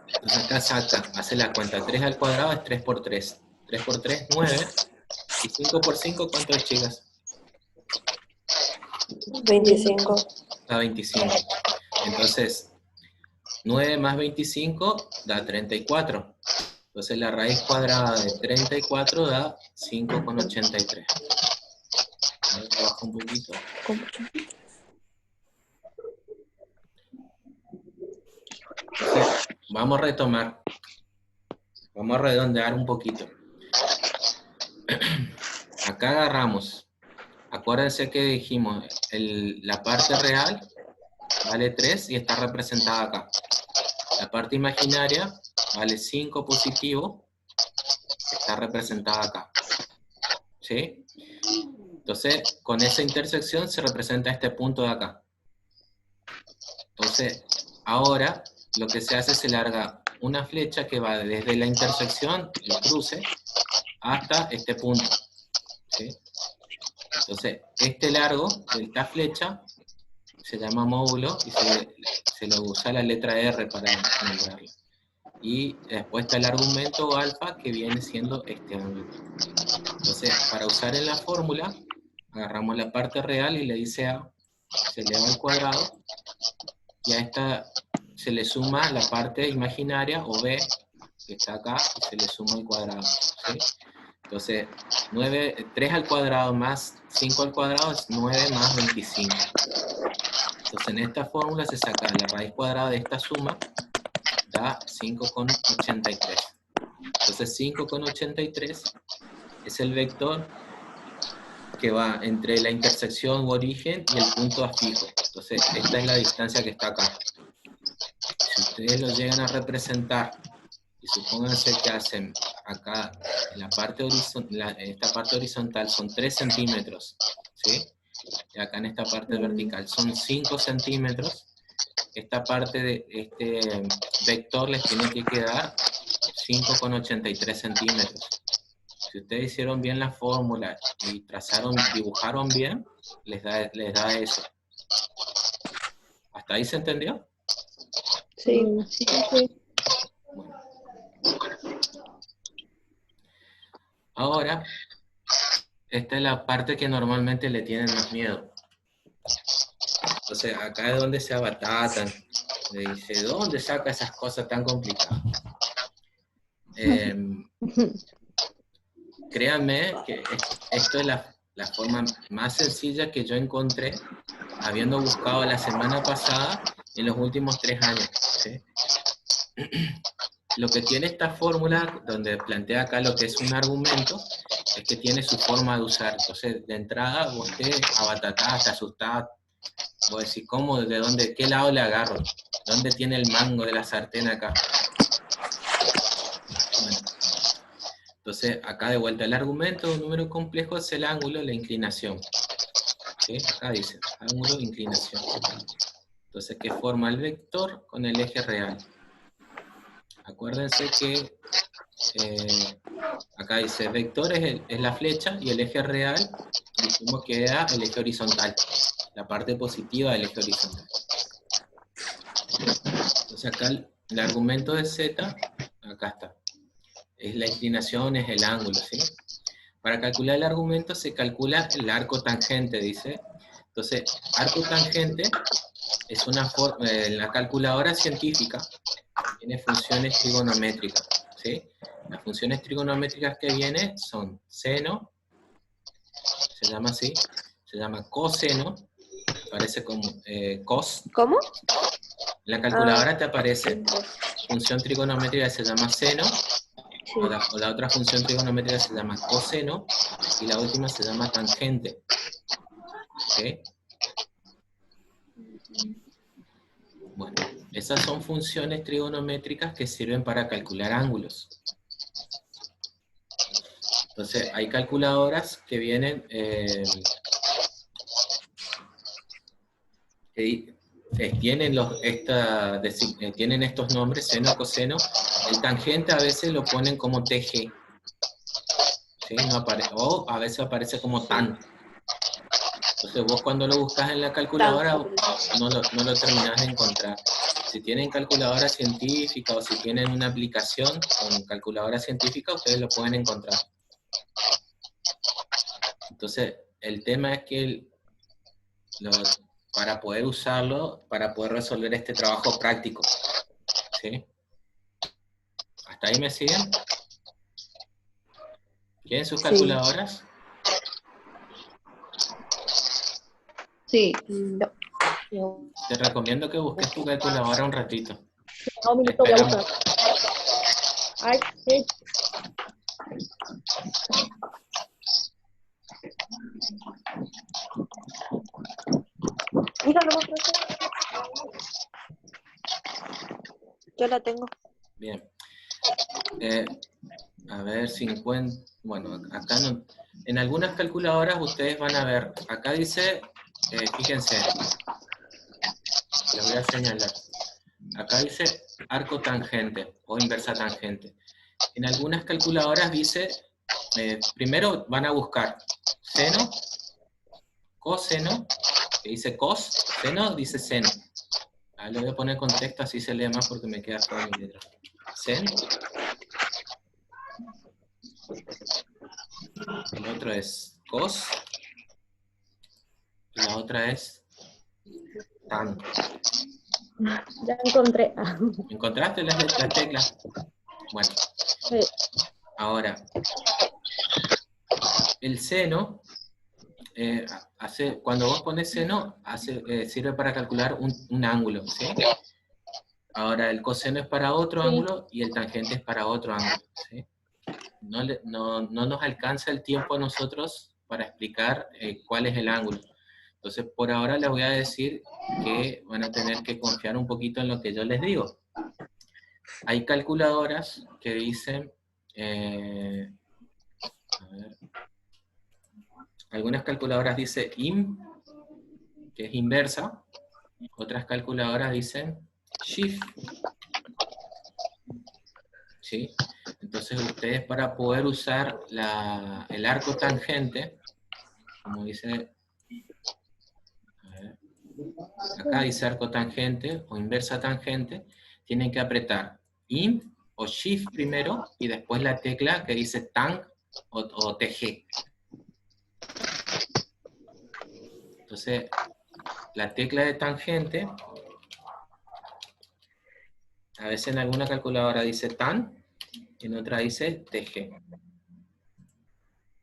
Speaker 2: Entonces acá saca, hace la cuenta. 3 al cuadrado es 3 por 3. 3 por 3, 9. Y 5 por 5, ¿cuánto es, chicas?
Speaker 1: 25.
Speaker 2: Da 25. Entonces, 9 más 25 da 34. Entonces la raíz cuadrada de 34 da 5,83. A ver, bajo un poquito. Entonces, vamos a retomar. Vamos a redondear un poquito. Acá agarramos. Acuérdense que dijimos, la parte real vale 3 y está representada acá. La parte imaginaria vale 5 positivo, está representada acá. ¿Sí? Entonces, con esa intersección se representa este punto de acá. Entonces, ahora lo que se hace es se larga una flecha que va desde la intersección, el cruce, hasta este punto. ¿Sí? Entonces, este largo de esta flecha se llama módulo y se lo usa la letra R para nombrarlo. Y después está el argumento alfa que viene siendo este ángulo. Entonces, para usar en la fórmula, agarramos la parte real y le dice A, se eleva al cuadrado, y a esta se le suma la parte imaginaria, o B, que está acá, y se le suma al cuadrado, ¿sí? Entonces, 3 al cuadrado más 5 al cuadrado es 9 más 25. Entonces, en esta fórmula se saca la raíz cuadrada de esta suma, da 5,83. Entonces, 5,83 es el vector que va entre la intersección u origen y el punto A fijo. Entonces, esta es la distancia que está acá. Si ustedes lo llegan a representar, y supónganse que hacen acá, en la parte esta parte horizontal son 3 centímetros, ¿sí? Y acá en esta parte vertical son 5 centímetros, esta parte de este vector les tiene que quedar 5,83 centímetros. Si ustedes hicieron bien la fórmula y dibujaron bien, les da eso. ¿Hasta ahí se entendió?
Speaker 1: Sí.
Speaker 4: Sí.
Speaker 2: Bueno. Ahora, esta es la parte que normalmente le tienen más miedo. Entonces, acá es donde se abatatan. Le dice, ¿de dónde saca esas cosas tan complicadas? Créanme que esto es la forma más sencilla que yo encontré, habiendo buscado la semana pasada en los últimos 3 años, ¿sí? Lo que tiene esta fórmula, donde plantea acá lo que es un argumento, es que tiene su forma de usar. Entonces, de entrada, vos te abatatás, te asustás, vos decís, ¿cómo? ¿De dónde? ¿Qué lado le agarro? ¿Dónde tiene el mango de la sartén acá? Bueno, entonces, acá de vuelta, el argumento de un número complejo es el ángulo, la inclinación. ¿Sí? Acá dice, ángulo, inclinación. Entonces, ¿qué forma el vector con el eje real? Acuérdense que acá dice, vector es la flecha y el eje real dijimos que era el eje horizontal, la parte positiva del eje horizontal. Entonces acá el argumento de z, acá está, es la inclinación, es el ángulo, ¿sí? Para calcular el argumento se calcula el arco tangente, dice. Entonces, arco tangente es una forma, en la calculadora científica tiene funciones trigonométricas, ¿sí? Las funciones trigonométricas que vienen son seno, se llama así, se llama coseno, aparece como cos.
Speaker 1: ¿Cómo?
Speaker 2: En la calculadora te aparece función trigonométrica que se llama seno,
Speaker 1: Sí.
Speaker 2: o la otra función trigonométrica se llama coseno, y la última se llama tangente. ¿Sí? Bueno, esas son funciones trigonométricas que sirven para calcular ángulos. Entonces, hay calculadoras que vienen, tienen estos nombres, seno, coseno. El tangente a veces lo ponen como TG. ¿Sí? O a veces aparece como tan. Entonces vos cuando lo buscas en la calculadora no lo terminás de encontrar. Si tienen calculadora científica o si tienen una aplicación con calculadora científica, ustedes lo pueden encontrar. Entonces, el tema es que para poder usarlo, para poder resolver este trabajo práctico, ¿sí? ¿Hasta ahí me siguen? ¿Quieren sus calculadoras?
Speaker 3: Sí.
Speaker 1: No.
Speaker 2: Te recomiendo que busques tu calculadora un ratito.
Speaker 4: No,
Speaker 2: Te
Speaker 4: minuto, voy a
Speaker 2: esperamos.
Speaker 4: buscar. Ay, sí.
Speaker 1: Dígalo, profe. Yo la tengo.
Speaker 2: Bien. A ver, 50. Bueno, acá no. En algunas calculadoras ustedes van a ver. Acá dice, fíjense, les voy a señalar. Acá dice arco tangente o inversa tangente. En algunas calculadoras dice, primero van a buscar seno, coseno, que dice cos, seno dice seno. Ahí le voy a poner contexto, así se lee más porque me queda feo mi letra. Sen. el otro es cos, y la otra es tan.
Speaker 4: Ya encontré.
Speaker 2: ¿Encontraste las teclas? Bueno,
Speaker 4: Sí.
Speaker 2: ahora, el seno, cuando vos pones seno, sirve para calcular un ángulo, ¿sí? Ahora, el coseno es para otro
Speaker 4: Sí.
Speaker 2: ángulo y el tangente es para otro ángulo, ¿sí? No nos alcanza el tiempo a nosotros para explicar cuál es el ángulo. Entonces, por ahora les voy a decir que van a tener que confiar un poquito en lo que yo les digo. Hay calculadoras que dicen, a ver, algunas calculadoras dicen que es inversa, otras calculadoras dicen shift, ¿sí? Entonces ustedes, para poder usar el arco tangente, como dice, a ver, acá dice arco tangente o inversa tangente, tienen que apretar INT o SHIFT primero y después la tecla que dice TANG o TG. Entonces, la tecla de tangente, a veces en alguna calculadora dice TAN, en otra dice TG.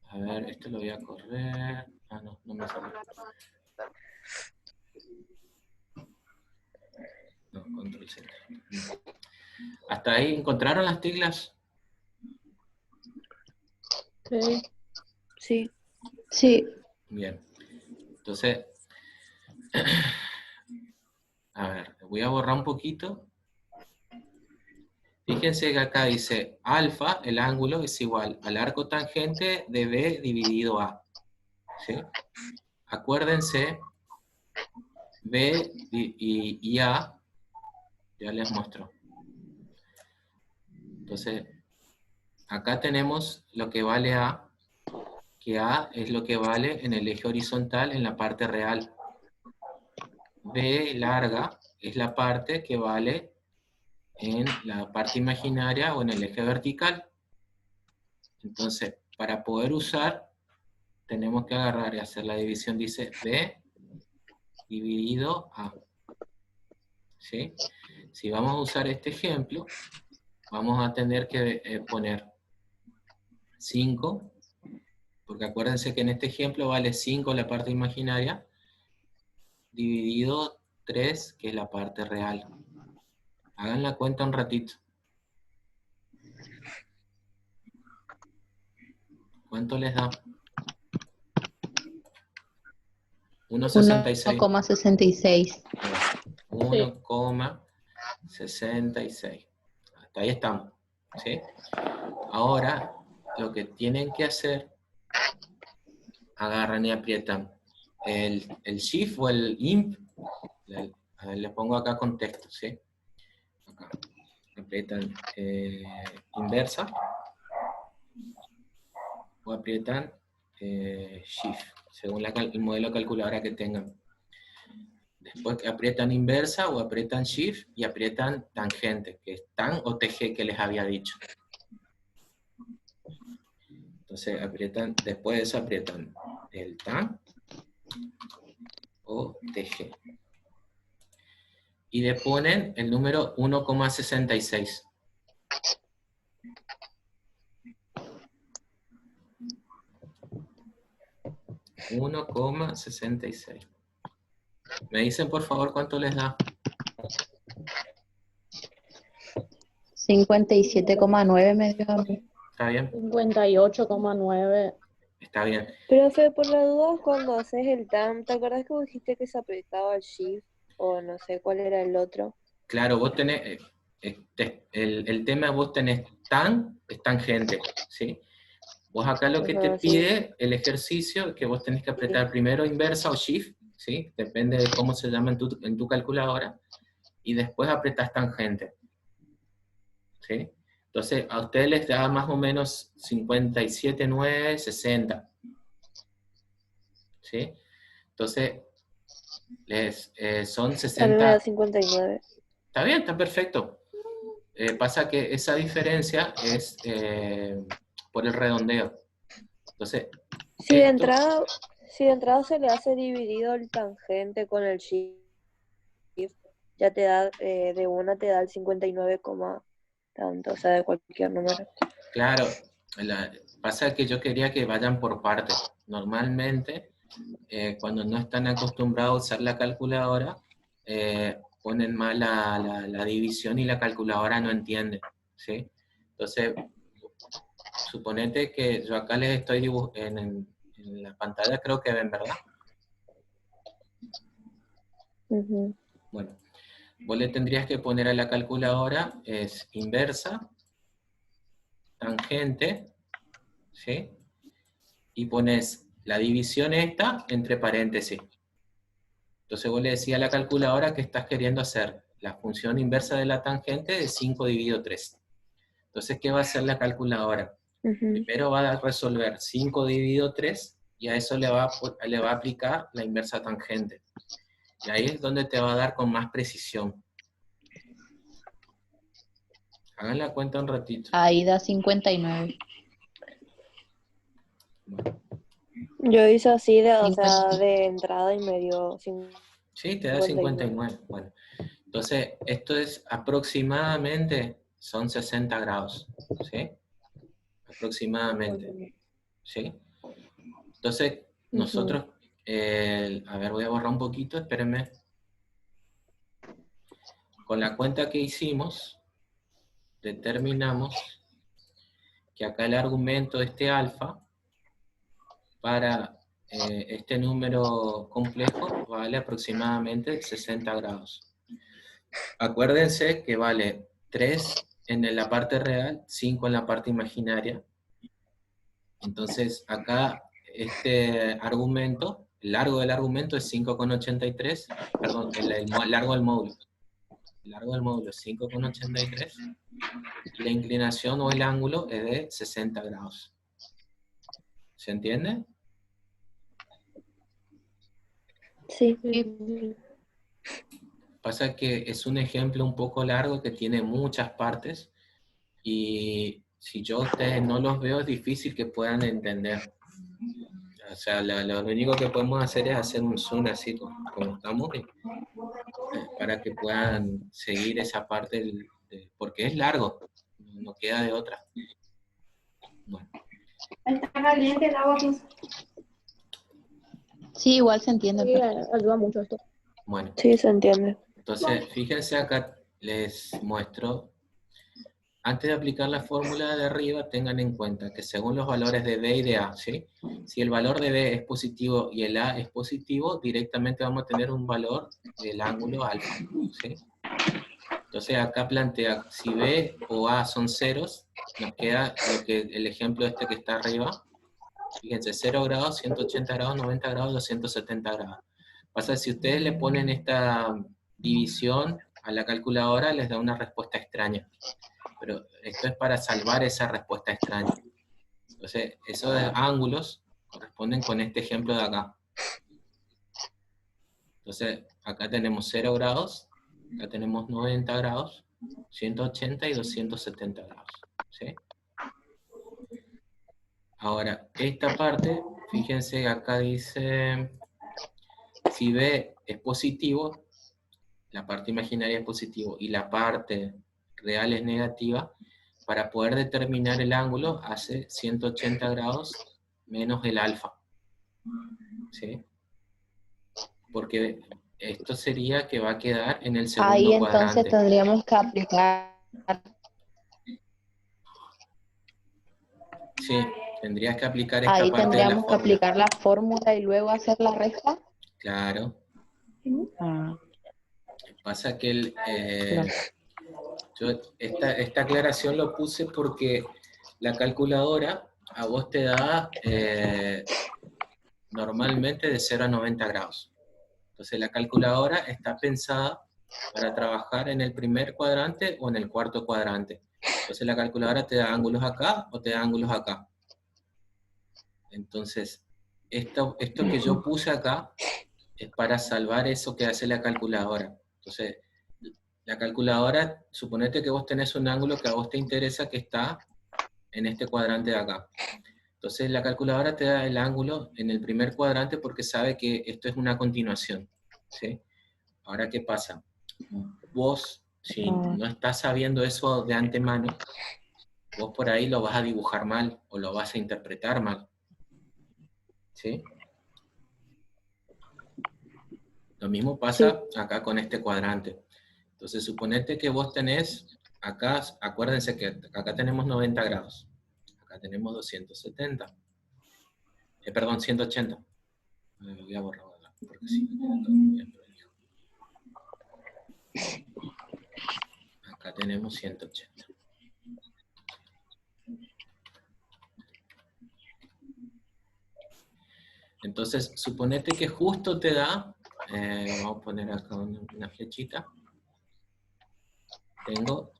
Speaker 2: A ver, esto lo voy a correr. Ah, no me sale. No, control Z. ¿Hasta ahí encontraron las teclas?
Speaker 4: Sí.
Speaker 1: Sí.
Speaker 3: Sí.
Speaker 2: Bien. Entonces, a ver, voy a borrar un poquito. Fíjense que acá dice alfa, el ángulo es igual al arco tangente de B dividido A. ¿Sí? Acuérdense, B y A, ya les muestro. Entonces, acá tenemos lo que vale A, que A es lo que vale en el eje horizontal en la parte real. B larga es la parte que vale en la parte imaginaria o en el eje vertical. Entonces, para poder usar, tenemos que agarrar y hacer la división, dice B dividido A. ¿Sí? Si vamos a usar este ejemplo, vamos a tener que poner 5, porque acuérdense que en este ejemplo vale 5 la parte imaginaria, dividido 3, que es la parte real. Hagan la cuenta un ratito. ¿Cuánto les da? 1,66.
Speaker 3: 1,66.
Speaker 2: 1,66. Hasta ahí estamos. ¿Sí? Ahora, lo que tienen que hacer, agarran y aprietan el Shift o el IMP. A ver, le pongo acá contexto, ¿sí? Acá. Aprietan inversa o aprietan Shift, según el modelo de calculadora que tengan. Después aprietan inversa o aprietan Shift y aprietan tangente, que es TAN o TG que les había dicho. Entonces aprietan, después de eso aprietan el TAN o TG. Y le ponen el número 1,66. $1,66. ¿Me dicen por favor cuánto les da?
Speaker 3: 57,9 me dio a mí.
Speaker 2: ¿Está bien?
Speaker 4: 58,9.
Speaker 2: Está bien.
Speaker 1: Profe, por la duda, cuando haces el TAM, ¿te acordás que vos dijiste que se apretaba el Shift? O no sé cuál era el otro.
Speaker 2: Claro, vos tenés, el tema vos tenés TAN, es tangente, ¿sí? Vos acá lo que te
Speaker 1: Ajá, sí.
Speaker 2: pide el ejercicio es que vos tenés que apretar primero inversa o shift, ¿sí? Depende de cómo se llama en tu calculadora, y después apretás tangente, ¿sí? Entonces, a ustedes les da más o menos 57,9, 60, ¿sí? Entonces, son
Speaker 1: A mí me
Speaker 2: 60.
Speaker 1: da 59.
Speaker 2: Está bien, está perfecto. Pasa que esa diferencia es por el redondeo. Entonces,
Speaker 1: Si de
Speaker 2: esto,
Speaker 1: entrada, si de entrada se le hace dividido el tangente con el shift, ya te da, de una te da el 59, tanto, o sea, de cualquier número.
Speaker 2: claro, pasa que yo quería que vayan por partes. Normalmente, cuando no están acostumbrados a usar la calculadora, ponen mal la división y la calculadora no entiende, ¿sí? Entonces, suponete que yo acá les estoy dibujando en la pantalla, creo que ven, ¿verdad?
Speaker 1: Ujú.
Speaker 2: Bueno, vos le tendrías que poner a la calculadora, es inversa, tangente, ¿sí? Y pones la división esta entre paréntesis. Entonces vos le decías a la calculadora que estás queriendo hacer la función inversa de la tangente de 5 dividido 3. Entonces, ¿qué va a hacer la calculadora?
Speaker 1: Ujú.
Speaker 2: Primero va a resolver 5 dividido 3 y a eso le va a aplicar la inversa tangente. Y ahí es donde te va a dar con más precisión. Hagan la cuenta un ratito.
Speaker 3: Ahí da 59.
Speaker 2: Bueno,
Speaker 1: Yo hice así, o sea,
Speaker 3: 50.
Speaker 1: de entrada y medio
Speaker 2: sí, te da
Speaker 1: 59.
Speaker 2: 59. Bueno, entonces esto es aproximadamente, son 60 grados. ¿Sí? Aproximadamente. ¿Sí? Entonces,
Speaker 1: Ujú.
Speaker 2: nosotros, a ver, voy a borrar un poquito, espérenme. Con la cuenta que hicimos, determinamos que acá el argumento de este alfa para este número complejo vale aproximadamente 60 grados. Acuérdense que vale 3 en la parte real, 5 en la parte imaginaria. Entonces, acá este argumento, el largo del argumento es 5,83, perdón, el largo del módulo. El largo del módulo es 5,83 y la inclinación o el ángulo es de 60 grados. ¿Se entiende?
Speaker 1: Sí.
Speaker 2: Pasa que es un ejemplo un poco largo que tiene muchas partes y si yo a ustedes no los veo es difícil que puedan entender. O sea, lo único que podemos hacer es hacer un zoom así como estamos para que puedan seguir esa parte, porque es largo, no queda de otra. Bueno,
Speaker 5: Está caliente el agua, pues.
Speaker 3: Sí, igual se entiende.
Speaker 4: Sí, ayuda mucho esto.
Speaker 2: bueno,
Speaker 1: Sí, se entiende.
Speaker 2: entonces fíjense acá, les muestro. Antes de aplicar la fórmula de arriba, tengan en cuenta que según los valores de B y de A, ¿sí? Si el valor de B es positivo y el A es positivo, directamente vamos a tener un valor del ángulo alfa, ¿sí? Entonces acá plantea, si B o A son ceros, nos queda el ejemplo este que está arriba. Fíjense, 0 grados, 180 grados, 90 grados, 270 grados. Pasa que si ustedes le ponen esta división a la calculadora, les da una respuesta extraña. Pero esto es para salvar esa respuesta extraña. Entonces, esos ángulos corresponden con este ejemplo de acá. Entonces, acá tenemos 0 grados, acá tenemos 90 grados, 180 y 270 grados. ¿Sí? Ahora, esta parte, fíjense, acá dice, si B es positivo, la parte imaginaria es positivo, y la parte real es negativa, para poder determinar el ángulo hace 180 grados menos el alfa. ¿Sí? Porque esto sería que va a quedar en el
Speaker 3: Ahí
Speaker 2: segundo
Speaker 3: entonces
Speaker 2: cuadrante.
Speaker 3: tendríamos que aplicar.
Speaker 2: Sí, tendrías que aplicar esta
Speaker 3: Ahí
Speaker 2: parte de la
Speaker 3: tendríamos que
Speaker 2: fórmula.
Speaker 3: aplicar la fórmula y luego hacer la resta.
Speaker 2: Claro.
Speaker 3: Ah,
Speaker 2: Pasa que
Speaker 3: claro.
Speaker 2: yo esta aclaración lo puse porque la calculadora a vos te da normalmente de 0 a 90 grados. Entonces la calculadora está pensada para trabajar en el primer cuadrante o en el cuarto cuadrante. Entonces la calculadora te da ángulos acá o te da ángulos acá. Entonces, esto que yo puse acá es para salvar eso que hace la calculadora. Entonces, la calculadora, suponete que vos tenés un ángulo que a vos te interesa que está en este cuadrante de acá. Entonces la calculadora te da el ángulo en el primer cuadrante porque sabe que esto es una continuación, ¿sí? Ahora, ¿qué pasa? Vos, si no estás sabiendo eso de antemano, vos por ahí lo vas a dibujar mal o lo vas a interpretar mal, ¿sí? Lo mismo pasa acá con este cuadrante. Entonces, suponete que vos tenés, acá, acuérdense que acá tenemos 90 grados, acá tenemos 270, perdón, 180. Me voy a borrar acá, porque si no queda todo muy bien prolijo. Acá tenemos 180. Entonces, suponete que justo te da, vamos a poner acá una flechita. Tengo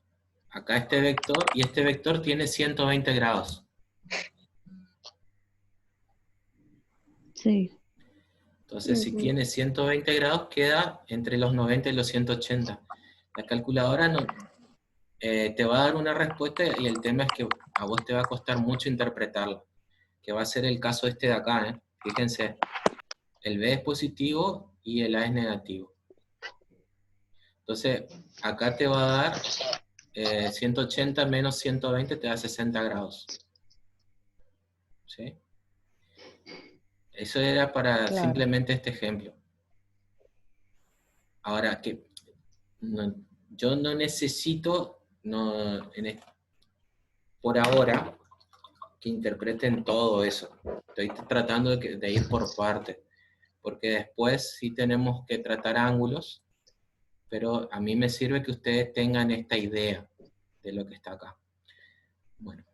Speaker 2: acá este vector, y este vector tiene 120 grados.
Speaker 3: Sí.
Speaker 2: Entonces, si tiene 120 grados, queda entre los 90 y los 180. La calculadora no, te va a dar una respuesta y el tema es que a vos te va a costar mucho interpretarla, que va a ser el caso este de acá, ¿eh? Fíjense, el B es positivo y el A es negativo. Entonces, acá te va a dar 180 menos 120 te da 60 grados. ¿Sí? Eso era para simplemente este ejemplo. Ahora, que yo no necesito, por ahora, que interpreten todo eso. Estoy tratando de ir por parte, porque después sí tenemos que tratar ángulos, pero a mí me sirve que ustedes tengan esta idea de lo que está acá. Bueno,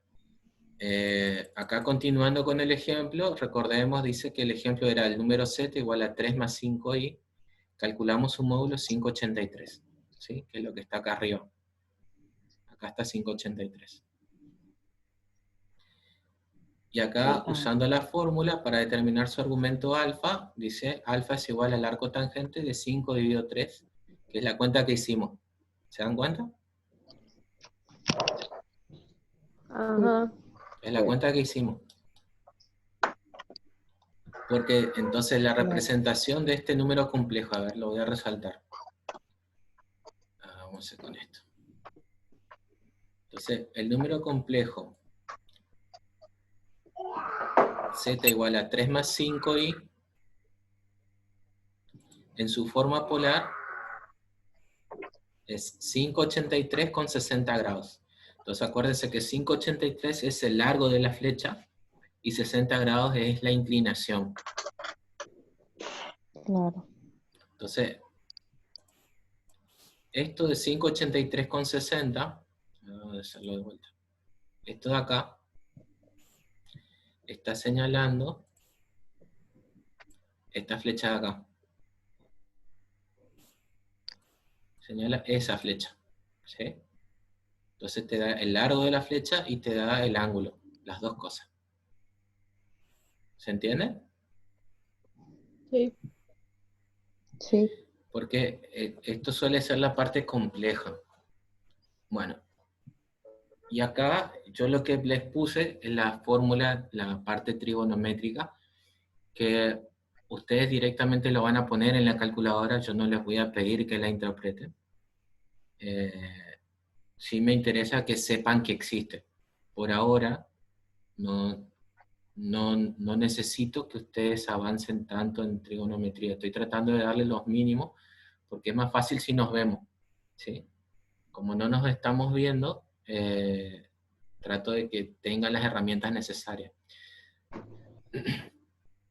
Speaker 2: acá continuando con el ejemplo, recordemos, dice que el ejemplo era el número z igual a 3 más 5i, calculamos un módulo 583, ¿sí? Que es lo que está acá arriba. Acá está 583. Y acá, usando la fórmula para determinar su argumento alfa, dice alfa es igual al arco tangente de 5 dividido 3, que es la cuenta que hicimos. ¿Se dan cuenta?
Speaker 4: Ajá.
Speaker 2: Es la cuenta que hicimos. Porque entonces la representación de este número complejo, a ver, lo voy a resaltar. Vamos a hacer con esto. Entonces, el número complejo z igual a 3 más 5i, en su forma polar, es 583 con 60 grados. Entonces acuérdense que 583 es el largo de la flecha y 60 grados es la inclinación.
Speaker 3: Claro.
Speaker 2: Entonces, esto de 583 con 60, voy a hacerlo de vuelta. Esto de acá está señalando esta flecha de acá. Señala esa flecha, ¿sí? Entonces te da el largo de la flecha y te da el ángulo, las dos cosas. ¿Se entiende?
Speaker 4: Sí.
Speaker 3: Sí.
Speaker 2: Porque esto suele ser la parte compleja. Bueno, y acá yo lo que les puse es la fórmula, la parte trigonométrica, que ustedes directamente lo van a poner en la calculadora, yo no les voy a pedir que la interpreten. Sí me interesa que sepan que existe. Por ahora, no necesito que ustedes avancen tanto en trigonometría. Estoy tratando de darle los mínimos, porque es más fácil si nos vemos, ¿sí? Como no nos estamos viendo, trato de que tengan las herramientas necesarias.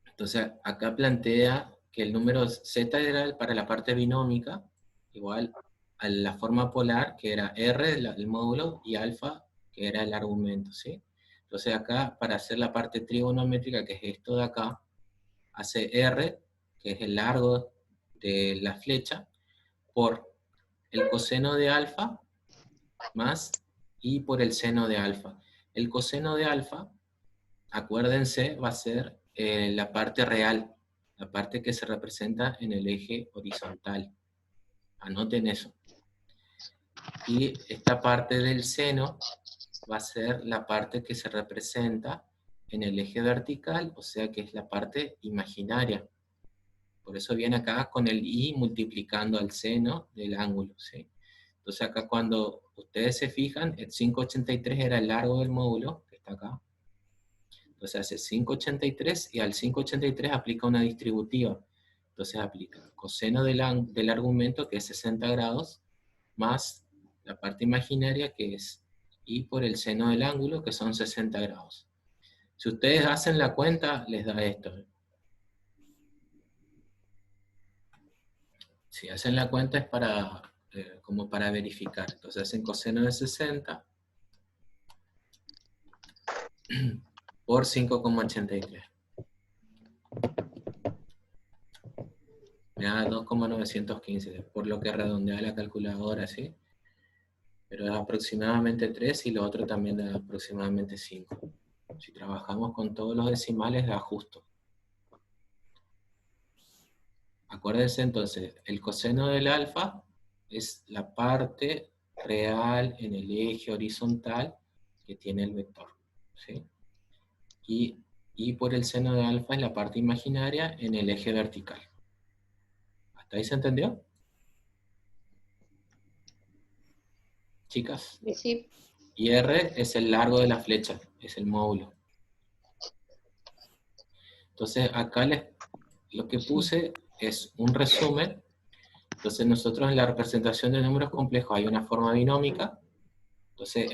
Speaker 2: Entonces, acá plantea que el número z era para la parte binómica, igual a la forma polar, que era r, el módulo, y alfa, que era el argumento, ¿sí? Entonces acá, para hacer la parte trigonométrica, que es esto de acá, hace r, que es el largo de la flecha, por el coseno de alfa, más y por el seno de alfa. El coseno de alfa, acuérdense, va a ser la parte real, la parte que se representa en el eje horizontal. Anoten eso. Y esta parte del seno va a ser la parte que se representa en el eje vertical, o sea que es la parte imaginaria. Por eso viene acá con el i multiplicando al seno del ángulo, ¿sí? Entonces acá cuando ustedes se fijan, el 583 era el largo del módulo, que está acá. Entonces hace 583 y al 583 aplica una distributiva. Entonces aplica coseno del argumento, que es 60 grados, más la parte imaginaria, que es i por el seno del ángulo, que son 60 grados. Si ustedes hacen la cuenta, les da esto. Si hacen la cuenta es para, como para verificar. Entonces hacen coseno de 60 por 5,83. Me da 2,915, por lo que redondea la calculadora, ¿sí? Pero es aproximadamente 3 y lo otro también da aproximadamente 5. Si trabajamos con todos los decimales da justo. Acuérdense entonces, el coseno del alfa es la parte real en el eje horizontal que tiene el vector, ¿sí? Y por el seno de alfa es la parte imaginaria en el eje vertical. ¿Hasta ahí se entendió? Chicas.
Speaker 3: Sí.
Speaker 2: Y R es el largo de la flecha, es el módulo. Entonces acá lo que puse es un resumen. Entonces nosotros en la representación de números complejos hay una forma binómica. Entonces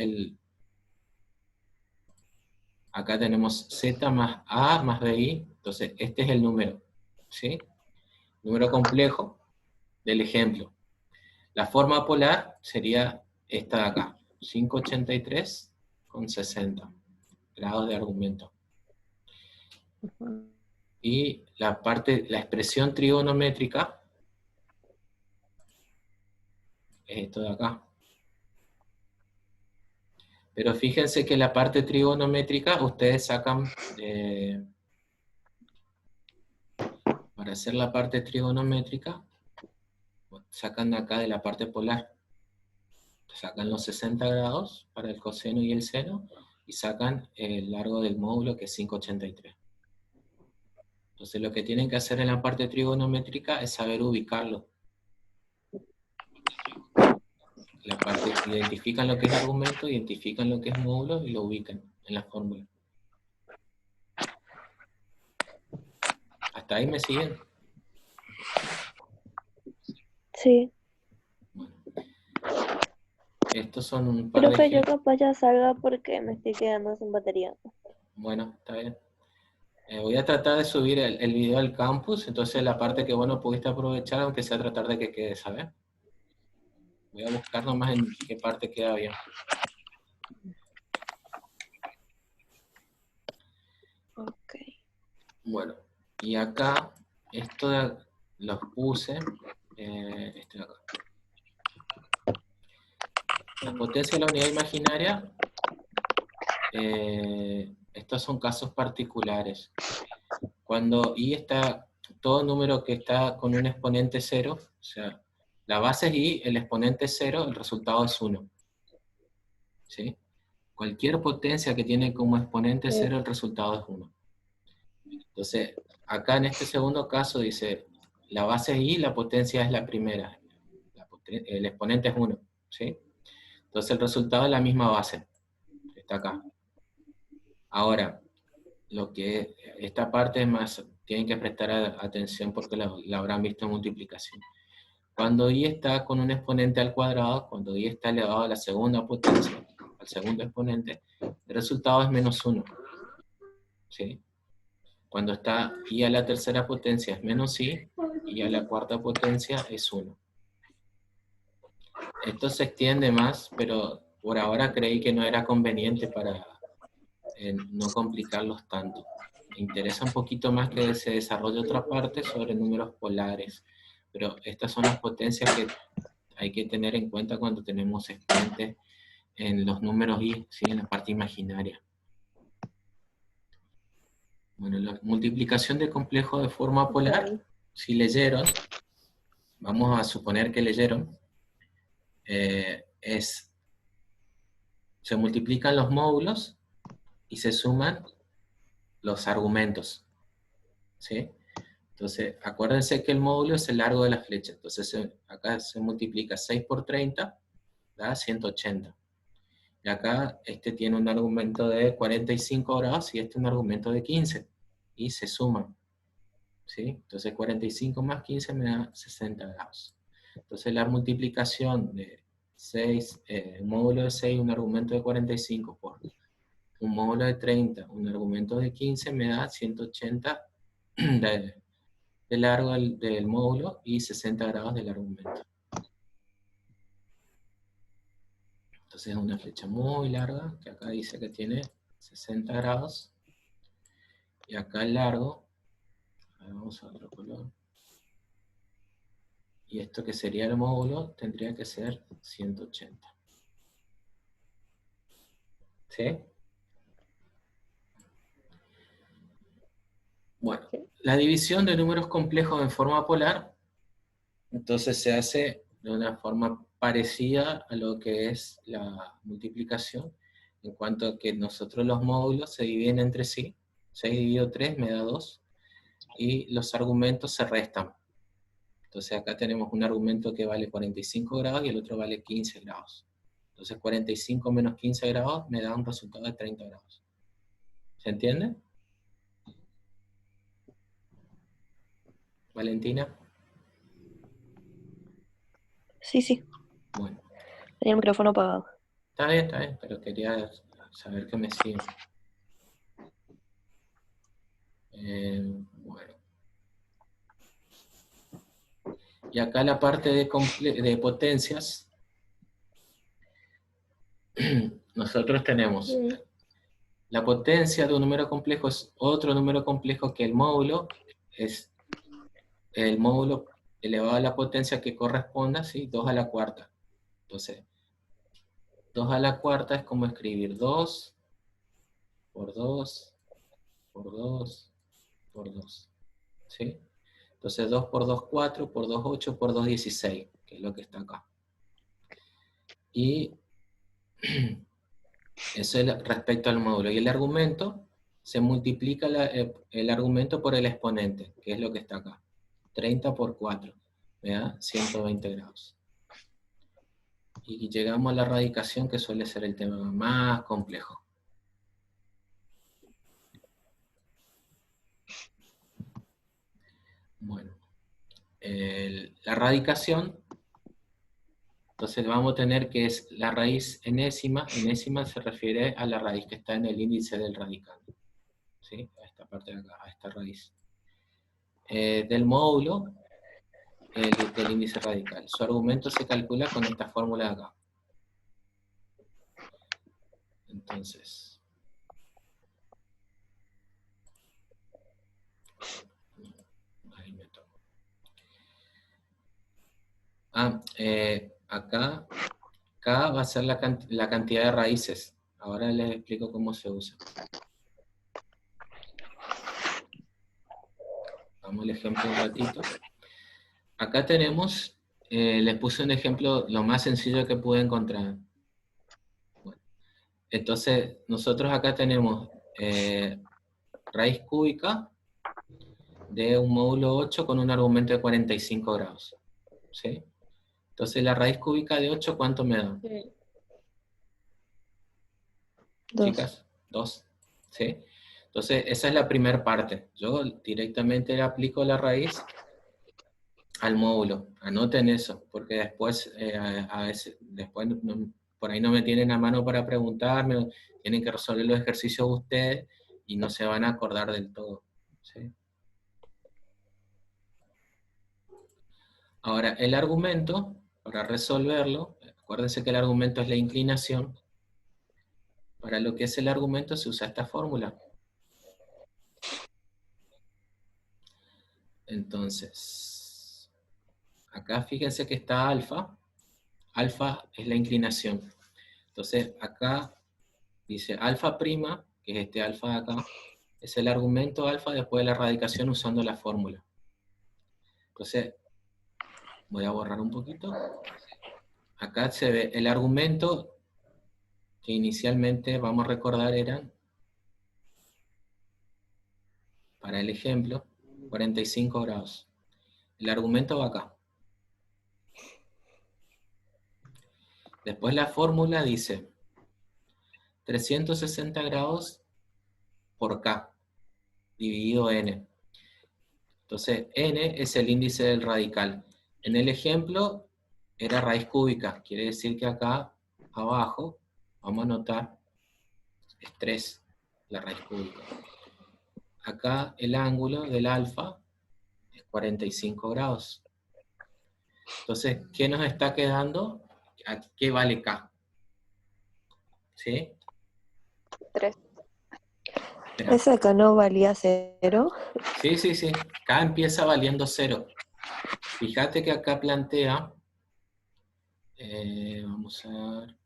Speaker 2: acá tenemos Z más A más BI. Entonces este es el número, ¿sí? Número complejo del ejemplo. La forma polar sería esta de acá, 583 con 60 grados de argumento. Y la expresión trigonométrica es esto de acá. Pero fíjense que la parte trigonométrica ustedes sacan, para hacer la parte trigonométrica, sacan de acá de la parte polar. Sacan los 60 grados para el coseno y el seno, y sacan el largo del módulo, que es 583. Entonces lo que tienen que hacer en la parte trigonométrica es saber ubicarlo. La parte, identifican lo que es argumento, identifican lo que es módulo y lo ubican en la fórmula. ¿Hasta ahí me siguen?
Speaker 1: Sí.
Speaker 2: Bueno. Estos son un par
Speaker 1: Creo
Speaker 2: de
Speaker 1: que yo
Speaker 2: ejemplos.
Speaker 1: capaz ya salga porque me estoy quedando sin batería.
Speaker 2: Bueno, está bien. Voy a tratar de subir el video al campus, entonces la parte que vos no pudiste aprovechar, aunque sea tratar de que quede, ¿sabes? Voy a buscar nomás en qué parte queda bien.
Speaker 1: Ok.
Speaker 2: Bueno, y acá, esto los puse, este de acá. La potencia de la unidad imaginaria, estos son casos particulares. Cuando i está, todo número que está con un exponente 0, o sea, la base es i, el exponente es 0, el resultado es 1. ¿Sí? Cualquier potencia que tiene como exponente 0, el resultado es 1. Entonces, acá en este segundo caso dice, la base es i, la potencia es la primera. El exponente es 1. ¿Sí? Entonces el resultado es la misma base. Está acá. Ahora, esta parte es más, tienen que prestar atención porque la habrán visto en multiplicación. Cuando i está con un exponente al cuadrado, cuando i está elevado a la segunda potencia, al segundo exponente, el resultado es menos 1. ¿Sí? Cuando está i a la tercera potencia es menos i, y a la cuarta potencia es 1. Esto se extiende más, pero por ahora creí que no era conveniente para no complicarlos tanto. Me interesa un poquito más que se desarrolle otra parte sobre números polares, pero estas son las potencias que hay que tener en cuenta cuando tenemos exponentes en los números i, ¿sí? En la parte imaginaria. Bueno, la multiplicación de complejos de forma polar, si leyeron, vamos a suponer que leyeron, se multiplican los módulos y se suman los argumentos, ¿sí? Entonces, acuérdense que el módulo es el largo de la flecha. Entonces, acá se multiplica 6 por 30, da 180. Y acá este tiene un argumento de 45 grados y este un argumento de 15. Y se suman, ¿sí? Entonces, 45 más 15 me da 60 grados. Entonces, la multiplicación de 6, un módulo de 6, un argumento de 45 por un módulo de 30, un argumento de 15, me da 180 de largo del módulo y 60 grados del argumento. Entonces es una flecha muy larga, que acá dice que tiene 60 grados. Y acá el largo, vamos a otro color. Y esto que sería el módulo tendría que ser 180. ¿Sí? Bueno, la división de números complejos en forma polar, entonces se hace de una forma parecida a lo que es la multiplicación, en cuanto a que nosotros los módulos se dividen entre sí, 6 dividido 3 me da 2, y los argumentos se restan. Entonces acá tenemos un argumento que vale 45 grados y el otro vale 15 grados. Entonces 45 menos 15 grados me da un resultado de 30 grados. ¿Se entiende? ¿Valentina?
Speaker 1: Sí, sí.
Speaker 2: Bueno.
Speaker 1: Tenía el micrófono apagado.
Speaker 2: Está bien, pero quería saber que me siguen. Bueno. Y acá la parte de potencias, nosotros tenemos la potencia de un número complejo es otro número complejo que el módulo, es el módulo elevado a la potencia que corresponda, ¿sí? 2 a la cuarta. Entonces, 2 a la cuarta es como escribir 2 por 2 por 2 por 2, ¿sí? Entonces 2 por 2, 4, por 2, 8, por 2, 16, que es lo que está acá. Y eso es respecto al módulo. Y el argumento, se multiplica el argumento por el exponente, que es lo que está acá. 30 por 4, me da 120 grados. Y llegamos a la radicación, que suele ser el tema más complejo. Bueno, la radicación, entonces vamos a tener que es la raíz enésima. Enésima se refiere a la raíz que está en el índice del radicando, ¿sí? A esta parte de acá, a esta raíz. Del módulo del índice radical. Su argumento se calcula con esta fórmula de acá. Entonces, ahí me tomo. Acá va a ser la cantidad de raíces. Ahora les explico cómo se usa. Vamos al ejemplo un ratito. Acá tenemos, les puse un ejemplo lo más sencillo que pude encontrar. Bueno, entonces, nosotros acá tenemos raíz cúbica de un módulo 8 con un argumento de 45 grados. ¿Sí? Entonces, la raíz cúbica de 8, ¿cuánto me da?
Speaker 4: Sí.
Speaker 2: Chicas, 2. ¿Sí? Entonces, esa es la primera parte. Yo directamente le aplico la raíz al módulo. Anoten eso, porque después, después por ahí no me tienen a mano para preguntarme, tienen que resolver los ejercicios ustedes y no se van a acordar del todo. ¿Sí? Ahora, el argumento, para resolverlo, acuérdense que el argumento es la inclinación. Para lo que es el argumento se usa esta fórmula. Entonces, acá fíjense que está alfa. Alfa es la inclinación. Entonces, acá dice alfa prima, que es este alfa de acá, es el argumento alfa después de la radicación usando la fórmula. Entonces, voy a borrar un poquito. Acá se ve el argumento que inicialmente, vamos a recordar, eran para el ejemplo, 45 grados. El argumento va acá. Después la fórmula dice 360 grados por K, dividido N. Entonces, N es el índice del radical. En el ejemplo, era raíz cúbica. Quiere decir que acá, abajo, vamos a anotar, es 3, la raíz cúbica. Acá, el ángulo del alfa es 45 grados. Entonces, ¿qué nos está quedando? ¿A qué vale K? ¿Sí?
Speaker 1: 3.
Speaker 2: Espera.
Speaker 4: ¿Esa acá no valía 0?
Speaker 2: Sí, sí, sí. K empieza valiendo 0. Fíjate que acá plantea, vamos a ver,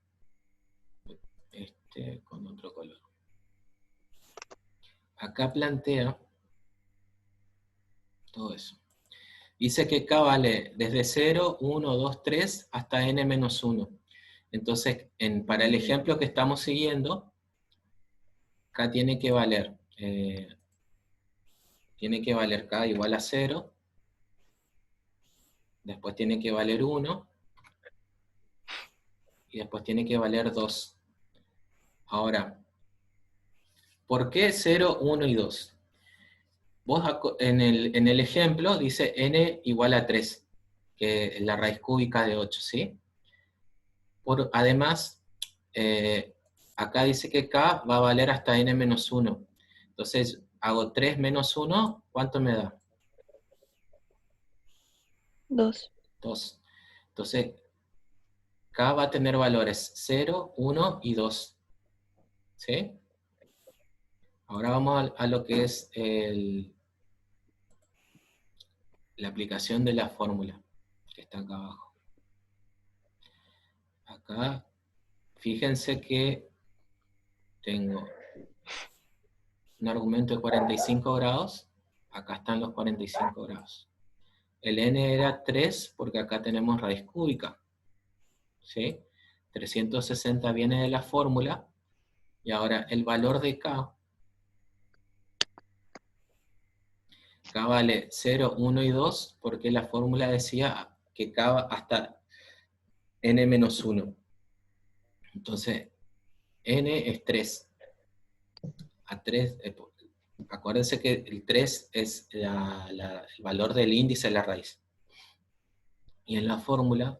Speaker 2: con otro color. Acá plantea todo eso. Dice que K vale desde 0, 1, 2, 3 hasta n-1. Entonces, para el ejemplo que estamos siguiendo, K tiene que valer K igual a 0, después tiene que valer 1, y después tiene que valer 2. Ahora, ¿por qué 0, 1 y 2? Vos en el ejemplo dice n igual a 3, que es la raíz cúbica de 8, ¿sí? Además, acá dice que K va a valer hasta n-1. Entonces, hago 3 menos 1, ¿cuánto me da?
Speaker 4: 2.
Speaker 2: 2. Entonces, K va a tener valores 0, 1 y 2. ¿Sí? Ahora vamos a lo que es la aplicación de la fórmula, que está acá abajo. Acá, fíjense que tengo un argumento de 45 grados, acá están los 45 grados. El n era 3 porque acá tenemos raíz cúbica, ¿sí? 360 viene de la fórmula, y ahora el valor de K vale 0, 1 y 2, porque la fórmula decía que K va hasta n-1. Entonces, n es 3. A 3, acuérdense que el 3 es el valor del índice de la raíz. Y en la fórmula,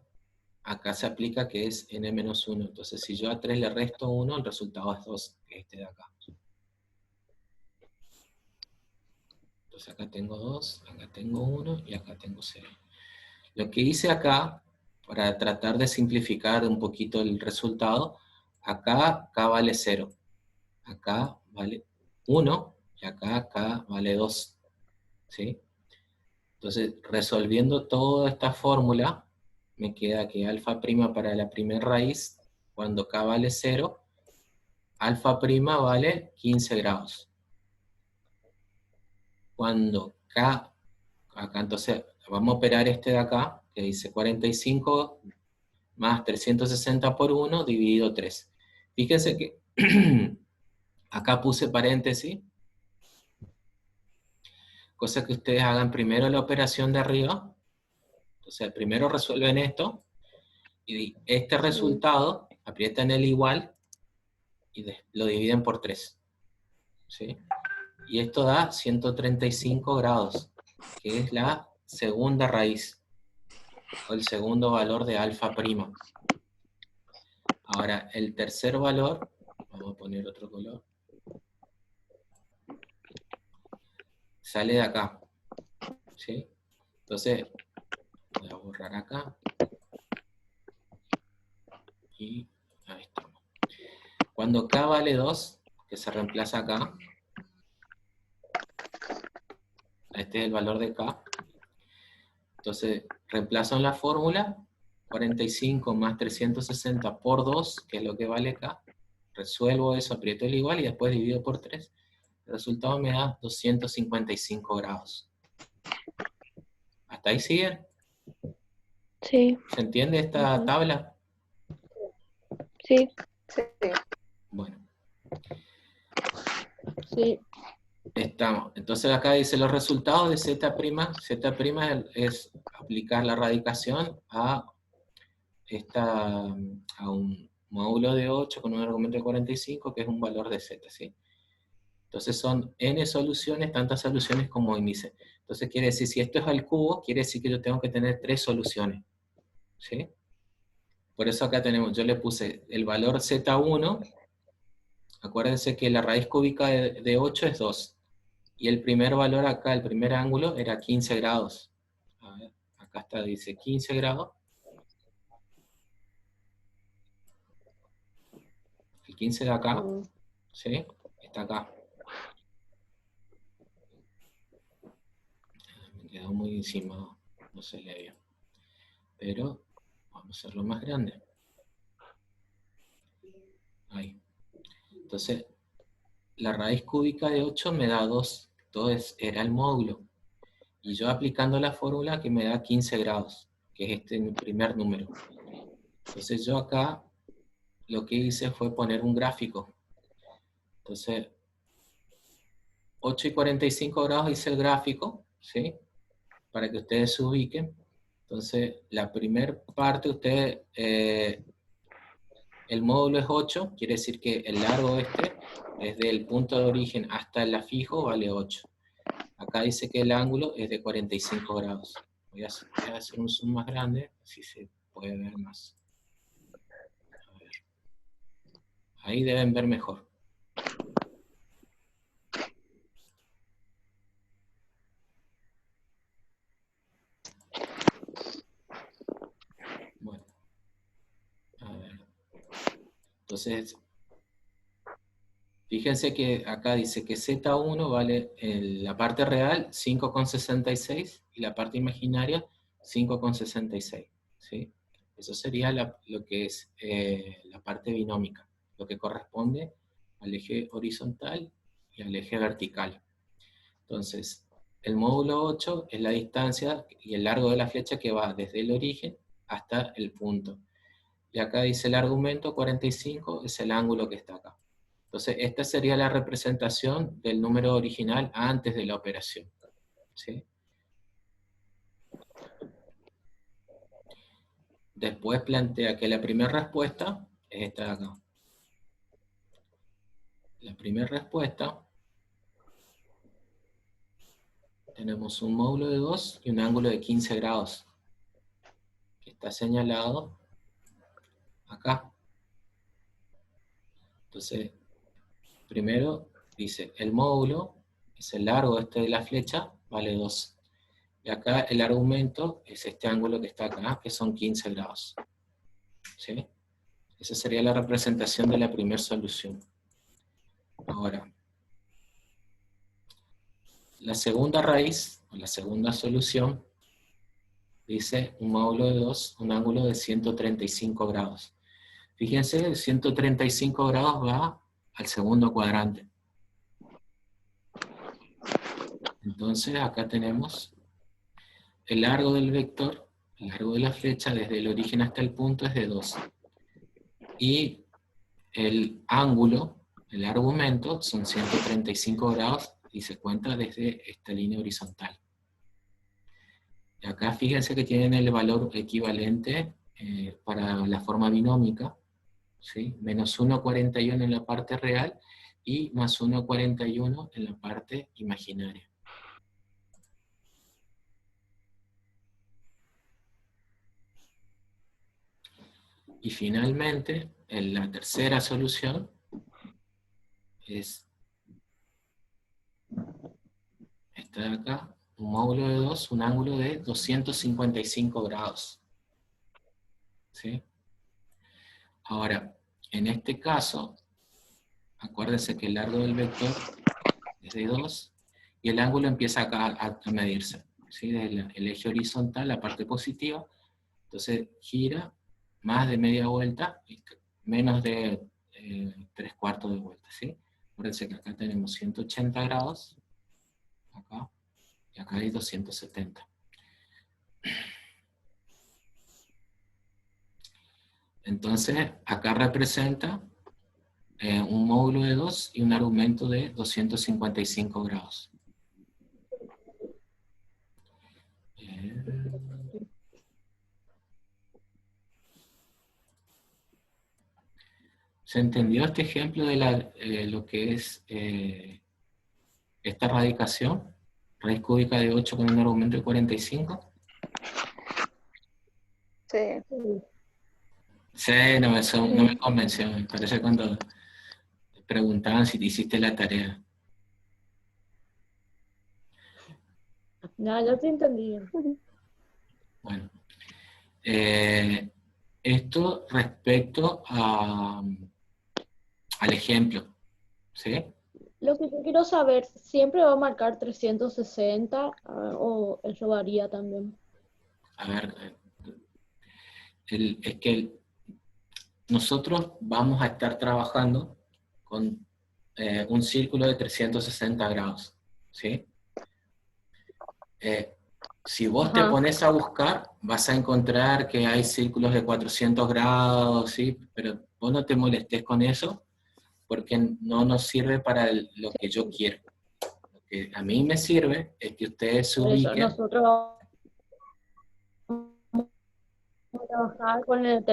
Speaker 2: acá se aplica que es n-1. Entonces, si yo a 3 le resto 1, el resultado es 2, que es este de acá. Entonces acá tengo 2, acá tengo 1 y acá tengo 0. Lo que hice acá, para tratar de simplificar un poquito el resultado, acá K vale 0, acá vale 1 y acá K vale 2. ¿Sí? Entonces, resolviendo toda esta fórmula, me queda que alfa prima para la primera raíz, cuando K vale 0, alfa prima vale 15 grados. Cuando K, acá entonces vamos a operar este de acá, que dice 45 más 360 por 1 dividido 3. Fíjense que acá puse paréntesis, cosa que ustedes hagan primero la operación de arriba. Entonces primero resuelven esto, y este resultado aprietan el igual, y lo dividen por 3. ¿Sí? Y esto da 135 grados, que es la segunda raíz, o el segundo valor de alfa prima. Ahora, el tercer valor, vamos a poner otro color, sale de acá. ¿Sí? Entonces, voy a borrar acá. Y ahí estamos. Cuando K vale 2, que se reemplaza acá, este es el valor de K. Entonces, reemplazo en la fórmula, 45 más 360 por 2, que es lo que vale K. Resuelvo eso, aprieto el igual y después divido por 3. El resultado me da 255 grados. ¿Hasta ahí siguen?
Speaker 4: Sí.
Speaker 2: ¿Se entiende esta tabla?
Speaker 4: Sí.
Speaker 1: Sí.
Speaker 2: Bueno.
Speaker 4: Sí.
Speaker 2: Estamos. Entonces acá dice los resultados de Z'. Z' es aplicar la radicación a un módulo de 8 con un argumento de 45, que es un valor de Z, ¿sí? Entonces son n soluciones, tantas soluciones como índice. Entonces quiere decir, si esto es al cubo, quiere decir que yo tengo que tener 3 soluciones, ¿sí? Por eso acá tenemos, yo le puse el valor Z1, acuérdense que la raíz cúbica de 8 es 2, y el primer valor acá, el primer ángulo, era 15 grados. A ver, acá está, dice 15 grados. El 15 de acá, ¿sí? Está acá. Me quedó muy encima, no se le vio. Pero vamos a hacerlo más grande. Ahí. Entonces, la raíz cúbica de 8 me da 2. Entonces, era el módulo. Y yo aplicando la fórmula que me da 15 grados, que es este mi primer número. Entonces, yo acá lo que hice fue poner un gráfico. Entonces, 8 y 45 grados hice el gráfico, ¿sí? Para que ustedes se ubiquen. Entonces, la primera parte, el módulo es 8, quiere decir que el largo desde el punto de origen hasta el afijo, vale 8. Acá dice que el ángulo es de 45 grados. Voy a hacer un zoom más grande, así se puede ver más. A ver. Ahí deben ver mejor. Bueno. A ver. Entonces, fíjense que acá dice que Z1 vale en la parte real 5,66 y la parte imaginaria 5,66. ¿Sí? Eso sería lo que es la parte binómica, lo que corresponde al eje horizontal y al eje vertical. Entonces, el módulo 8 es la distancia y el largo de la flecha que va desde el origen hasta el punto. Y acá dice el argumento 45, es el ángulo que está acá. Entonces, esta sería la representación del número original antes de la operación. ¿Sí? Después plantea que la primera respuesta es esta de acá. La primera respuesta, tenemos un módulo de 2 y un ángulo de 15 grados, que está señalado acá. Entonces, primero dice, el módulo es el largo de la flecha, vale 2. Y acá el argumento es este ángulo que está acá, que son 15 grados. ¿Sí? Esa sería la representación de la primera solución. Ahora, la segunda raíz, o la segunda solución, dice un módulo de 2, un ángulo de 135 grados. Fíjense, el 135 grados va al segundo cuadrante. Entonces acá tenemos el largo del vector, el largo de la flecha desde el origen hasta el punto es de 2. Y el ángulo, el argumento, son 135 grados y se cuenta desde esta línea horizontal. Y acá fíjense que tienen el valor equivalente para la forma binómica, ¿sí? Menos 1,41 en la parte real y más 1,41 en la parte imaginaria. Y finalmente, en la tercera solución, es esta de acá, un módulo de 2, un ángulo de 255 grados. ¿Sí? Ahora, en este caso, acuérdense que el largo del vector es de 2, y el ángulo empieza acá a medirse. ¿Sí? Desde el eje horizontal, la parte positiva, entonces gira más de media vuelta, y menos de 3/4 de vuelta. ¿Sí? Acuérdense que acá tenemos 180 grados, acá, y acá hay 270. Entonces, acá representa un módulo de 2 y un argumento de 255 grados. ¿Se entendió este ejemplo de lo que es esta radicación? Raíz cúbica de 8 con un argumento de 45.
Speaker 1: Sí.
Speaker 2: Sí, no me convenció. Me parece cuando preguntaban si te hiciste la tarea.
Speaker 5: No, yo te entendí.
Speaker 2: Bueno. Esto respecto al ejemplo, ¿sí?
Speaker 5: Lo que yo quiero saber, ¿siempre va a marcar 360 o eso varía también?
Speaker 2: A ver, es que nosotros vamos a estar trabajando con un círculo de 360 grados, ¿sí? Si vos te
Speaker 5: Ajá.
Speaker 2: pones a buscar, vas a encontrar que hay círculos de 400 grados, ¿sí? Pero vos no te molestes con eso, porque no nos sirve para lo que yo quiero. Lo que a mí me sirve es que ustedes se
Speaker 5: Por eso
Speaker 2: ubiquen.
Speaker 5: nosotros vamos a trabajar con el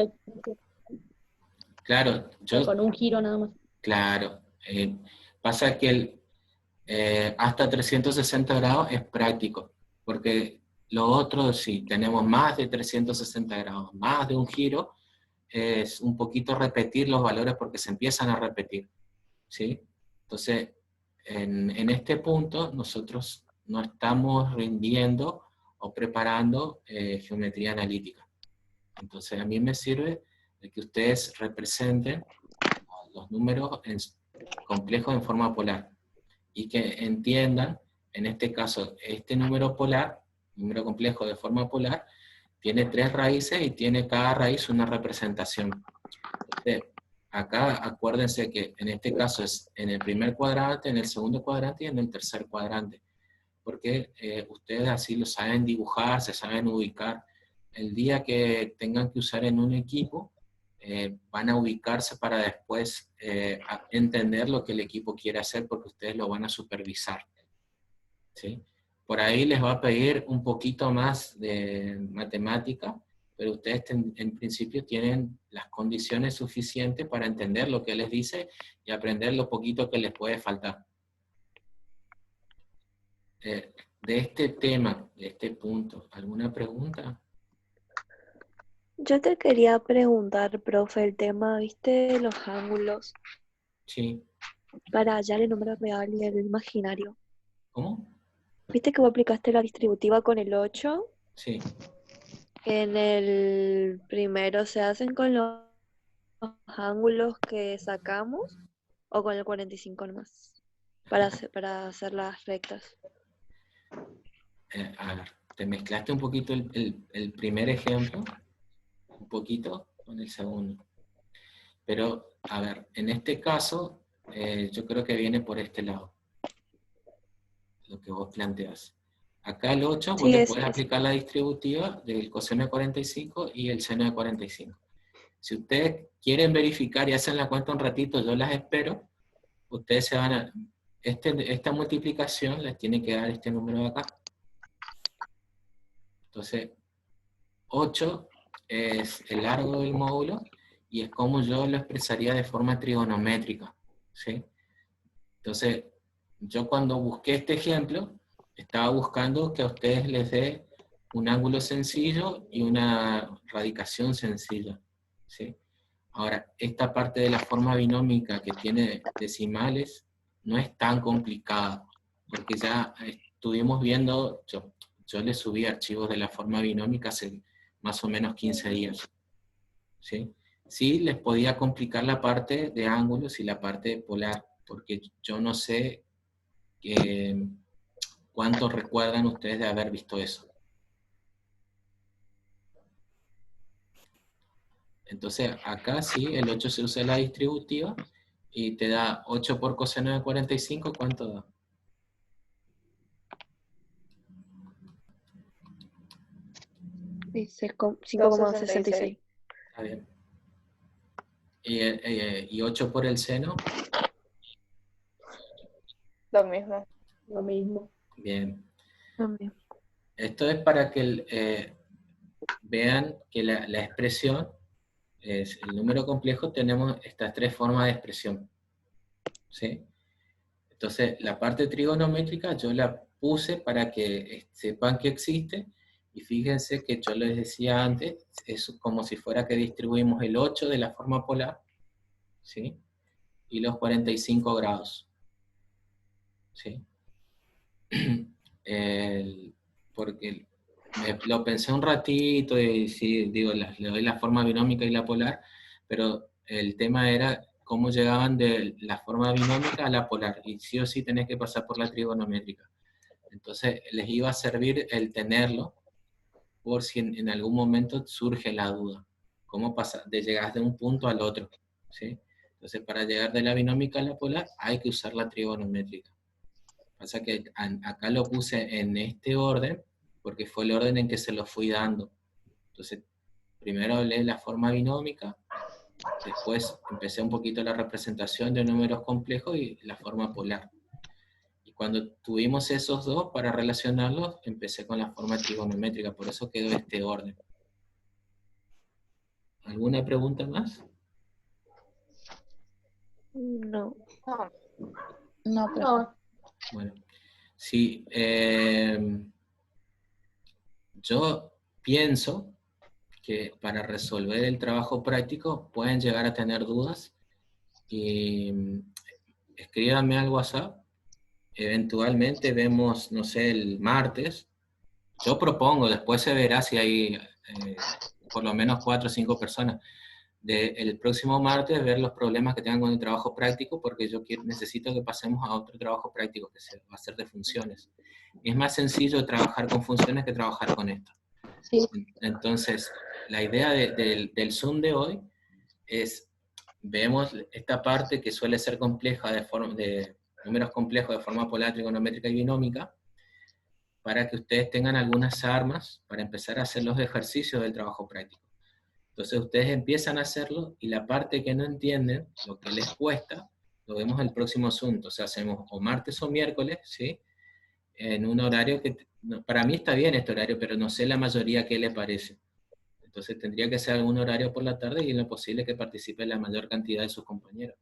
Speaker 2: Claro,
Speaker 5: con un giro nada más.
Speaker 2: claro. Pasa que hasta 360 grados es práctico, porque lo otro, si tenemos más de 360 grados, más de un giro, es un poquito repetir los valores porque se empiezan a repetir, ¿sí? Entonces, en este punto, nosotros no estamos rindiendo o preparando geometría analítica. Entonces, a mí me sirve de que ustedes representen los números complejos en forma polar y que entiendan, en este caso, este número polar, número complejo de forma polar, tiene 3 raíces y tiene cada raíz una representación. Entonces, acá acuérdense que en este caso es en el primer cuadrante, en el segundo cuadrante y en el tercer cuadrante, porque ustedes así lo saben dibujar, se saben ubicar. El día que tengan que usar en un equipo, van a ubicarse para después entender lo que el equipo quiere hacer porque ustedes lo van a supervisar, ¿sí? Por ahí les va a pedir un poquito más de matemática, pero ustedes en principio tienen las condiciones suficientes para entender lo que les dice y aprender lo poquito que les puede faltar. De este tema, de este punto, ¿alguna pregunta?
Speaker 4: Yo te quería preguntar, profe, el tema, ¿viste? Los ángulos
Speaker 2: Sí.
Speaker 4: para hallar el número real y el imaginario.
Speaker 2: ¿Cómo?
Speaker 4: ¿Viste que vos aplicaste la distributiva con el 8?
Speaker 2: Sí.
Speaker 4: En el primero se hacen con los ángulos que sacamos o con el 45 nomás para hacer las rectas.
Speaker 2: A ver, te mezclaste un poquito el primer ejemplo, un poquito con el segundo. Pero, a ver, en este caso, yo creo que viene por este lado, lo que vos planteas. Acá el 8, vos
Speaker 4: Sí,
Speaker 2: le
Speaker 4: es.
Speaker 2: podés aplicar la distributiva del coseno de 45 y el seno de 45. Si ustedes quieren verificar y hacen la cuenta un ratito, yo las espero, ustedes se van a... esta multiplicación les tiene que dar este número de acá. Entonces, 8 es el largo del módulo y es como yo lo expresaría de forma trigonométrica, ¿sí? Entonces, yo cuando busqué este ejemplo, estaba buscando que a ustedes les dé un ángulo sencillo y una radicación sencilla, ¿sí? Ahora, esta parte de la forma binómica que tiene decimales no es tan complicada, porque ya estuvimos viendo, yo les subí archivos de la forma binómica hace más o menos 15 días, ¿sí? Sí, les podía complicar la parte de ángulos y la parte polar, porque yo no sé cuánto recuerdan ustedes de haber visto eso. Entonces, acá sí, el 8 se usa la distributiva y te da 8 por coseno de 45, ¿cuánto da?
Speaker 4: Dice 5,66.
Speaker 1: 266.
Speaker 2: Está bien. y 8 por el seno.
Speaker 6: Lo mismo.
Speaker 5: Lo mismo.
Speaker 2: Bien.
Speaker 4: También.
Speaker 2: Esto es para que vean que la expresión es el número complejo, tenemos estas tres formas de expresión. ¿Sí? Entonces, la parte trigonométrica yo la puse para que sepan que existe, y fíjense que yo les decía antes, es como si fuera que distribuimos el 8 de la forma polar, ¿sí? Y los 45 grados. ¿Sí? Porque lo pensé un ratito y sí, digo, le doy la forma binómica y la polar, pero el tema era cómo llegaban de la forma binómica a la polar, y sí o sí tenés que pasar por la trigonométrica. Entonces les iba a servir el tenerlo por si en algún momento surge la duda, cómo pasa de llegar de un punto al otro, ¿sí? Entonces para llegar de la binómica a la polar hay que usar la trigonométrica. Pasa que acá lo puse en este orden, porque fue el orden en que se lo fui dando. Entonces, primero hablé la forma binómica, después empecé un poquito la representación de números complejos y la forma polar. Y cuando tuvimos esos dos para relacionarlos, empecé con la forma trigonométrica, por eso quedó este orden. ¿Alguna pregunta más?
Speaker 4: No.
Speaker 6: No.
Speaker 3: No, profe.
Speaker 5: No,
Speaker 2: Bueno, sí, yo pienso que para resolver el trabajo práctico pueden llegar a tener dudas, y escríbanme al WhatsApp, eventualmente vemos, no sé, el martes. Yo propongo, después se verá si hay por lo menos 4 o 5 personas. El próximo martes ver los problemas que tengan con el trabajo práctico, porque yo necesito que pasemos a otro trabajo práctico que va a ser de funciones. Es más sencillo trabajar con funciones que trabajar con esto.
Speaker 3: Sí.
Speaker 2: Entonces, la idea del Zoom de hoy es, vemos esta parte que suele ser compleja de números complejos de forma polar, trigonométrica y binómica, para que ustedes tengan algunas armas para empezar a hacer los ejercicios del trabajo práctico. Entonces ustedes empiezan a hacerlo, y la parte que no entienden, lo que les cuesta, lo vemos el próximo Zoom. Entonces hacemos o martes o miércoles, ¿sí? En un horario que, para mí está bien este horario, pero no sé la mayoría qué le parece. Entonces tendría que ser algún horario por la tarde, y en lo posible que participe la mayor cantidad de sus compañeros.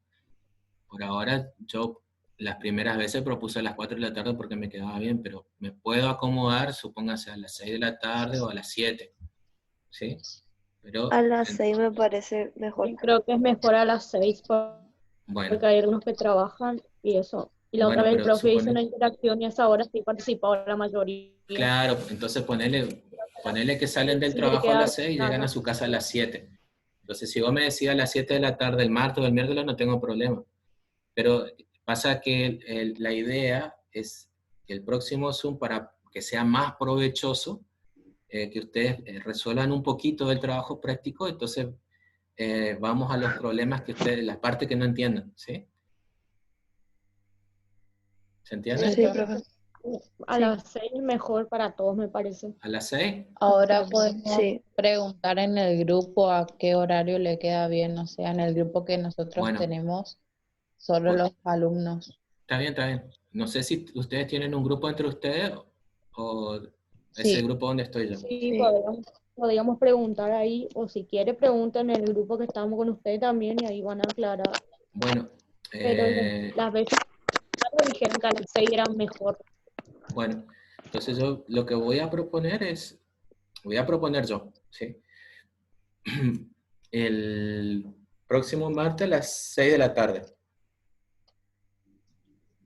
Speaker 2: Por ahora yo las primeras veces propuse a las 4 de la tarde porque me quedaba bien, pero me puedo acomodar, supóngase a las 6 de la tarde o a las 7, ¿sí? Pero,
Speaker 4: A las 6 me parece mejor.
Speaker 5: yo creo que es mejor a las 6
Speaker 2: bueno,
Speaker 5: porque hay algunos que trabajan y eso. Y la otra vez el
Speaker 2: pero
Speaker 5: profe hizo una interacción y a esa hora sí participó la mayoría.
Speaker 2: claro, entonces ponele que salen del
Speaker 5: Sí, le
Speaker 2: trabajo a
Speaker 5: queda
Speaker 2: las 6 y llegan a
Speaker 5: nada.
Speaker 2: su casa a las 7. Entonces, si vos me decías a las 7 de la tarde, el martes o el miércoles, no tengo problema. Pero pasa que la idea es que el próximo Zoom, para que sea más provechoso, que ustedes resuelvan un poquito del trabajo práctico, entonces vamos a los problemas que ustedes, la parte que no entiendan, ¿sí? ¿Se entiende?
Speaker 4: Sí, profe.
Speaker 5: A
Speaker 4: Sí.
Speaker 5: las 6 mejor para todos, me parece.
Speaker 2: ¿A las 6?
Speaker 3: Ahora podemos
Speaker 4: Sí.
Speaker 3: preguntar en el grupo a qué horario le queda bien, o sea, en el grupo que nosotros
Speaker 2: Bueno.
Speaker 3: tenemos, solo
Speaker 2: Bueno.
Speaker 3: los alumnos.
Speaker 2: Está bien, está bien. No sé si ustedes tienen un grupo entre ustedes o es el
Speaker 3: Sí.
Speaker 2: grupo donde estoy yo.
Speaker 5: Sí,
Speaker 4: Sí.
Speaker 5: podríamos preguntar ahí, o si quiere pregunten en el grupo que estamos con usted también y ahí van a aclarar.
Speaker 2: Bueno,
Speaker 5: Pero las veces me dijeron que a las 6 era mejor.
Speaker 2: bueno, entonces yo lo que voy a proponer yo, ¿sí? El próximo martes a las 6 de la tarde.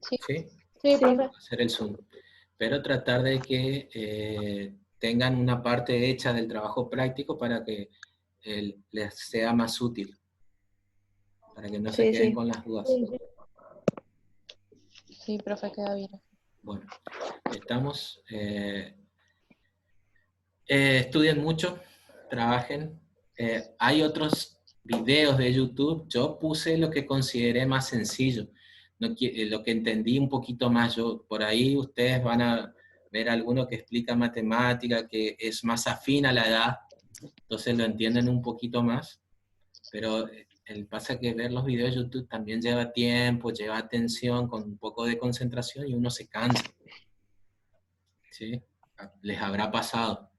Speaker 3: Sí.
Speaker 2: ¿Sí?
Speaker 5: Sí, profe.
Speaker 2: Hacer el Zoom. Pero tratar de que tengan una parte hecha del trabajo práctico para que les sea más útil. Para que no se
Speaker 4: Sí,
Speaker 2: queden
Speaker 4: sí.
Speaker 2: con las dudas.
Speaker 5: Sí, sí.
Speaker 3: Sí, profe, queda bien.
Speaker 2: Bueno, estamos. Estudien mucho, trabajen. Hay otros videos de YouTube. Yo puse lo que consideré más sencillo, lo que entendí un poquito más yo. Por ahí ustedes van a ver alguno que explica matemática, que es más afín a la edad, entonces lo entienden un poquito más. Pero pasa que ver los videos de YouTube también lleva tiempo, lleva atención, con un poco de concentración y uno se cansa. ¿Sí? Les habrá pasado.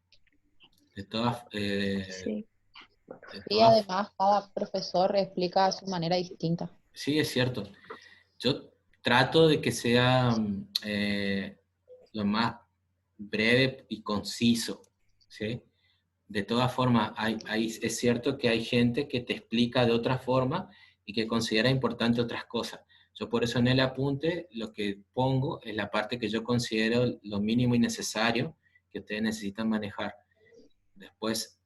Speaker 2: De todas,
Speaker 4: Sí.
Speaker 3: Y además cada profesor explica a su manera distinta.
Speaker 2: sí, es cierto. Yo trato de que sea lo más breve y conciso, ¿sí? De todas formas, es cierto que hay gente que te explica de otra forma y que considera importante otras cosas. Yo por eso en el apunte lo que pongo es la parte que yo considero lo mínimo y necesario que ustedes necesitan manejar. Después,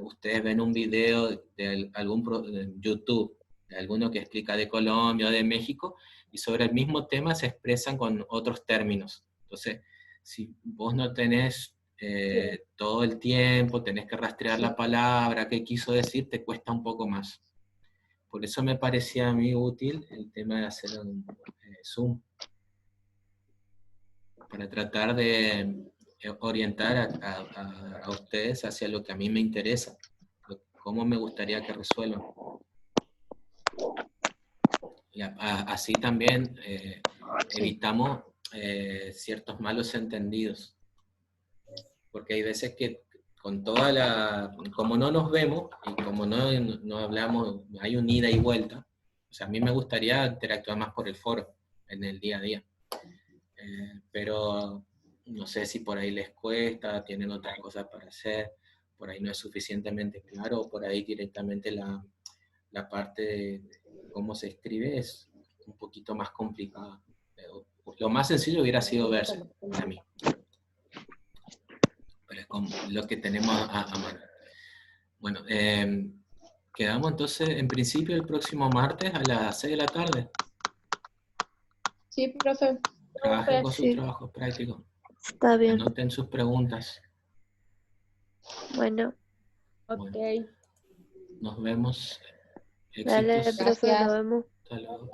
Speaker 2: ustedes ven un video de de YouTube, de alguno que explica de Colombia o de México, y sobre el mismo tema se expresan con otros términos. Entonces, si vos no tenés todo el tiempo, tenés que rastrear la palabra, qué quiso decir, te cuesta un poco más. Por eso me parecía a mí útil el tema de hacer un Zoom, para tratar de orientar a ustedes hacia lo que a mí me interesa, cómo me gustaría que resuelvan. Y así también evitamos ciertos malos entendidos, porque hay veces que con como no nos vemos y como no hablamos, hay un ida y vuelta, o sea, a mí me gustaría interactuar más por el foro, en el día a día. Pero no sé si por ahí les cuesta, tienen otras cosas para hacer, por ahí no es suficientemente claro, o por ahí directamente la parte de cómo se escribe es un poquito más complicada. Lo más sencillo hubiera sido verse, para mí. Pero es como lo que tenemos a mano. Bueno, quedamos entonces en principio el próximo martes a las 6 de la tarde.
Speaker 3: Sí, profe.
Speaker 2: Trabajen con sus
Speaker 4: Sí.
Speaker 2: trabajos prácticos.
Speaker 4: Está bien.
Speaker 2: Anoten sus preguntas.
Speaker 4: Bueno,
Speaker 5: Ok.
Speaker 2: Nos vemos.
Speaker 4: dale,
Speaker 2: Éxitos.
Speaker 4: profe, nos
Speaker 3: Gracias.
Speaker 4: vemos.
Speaker 2: Hasta luego.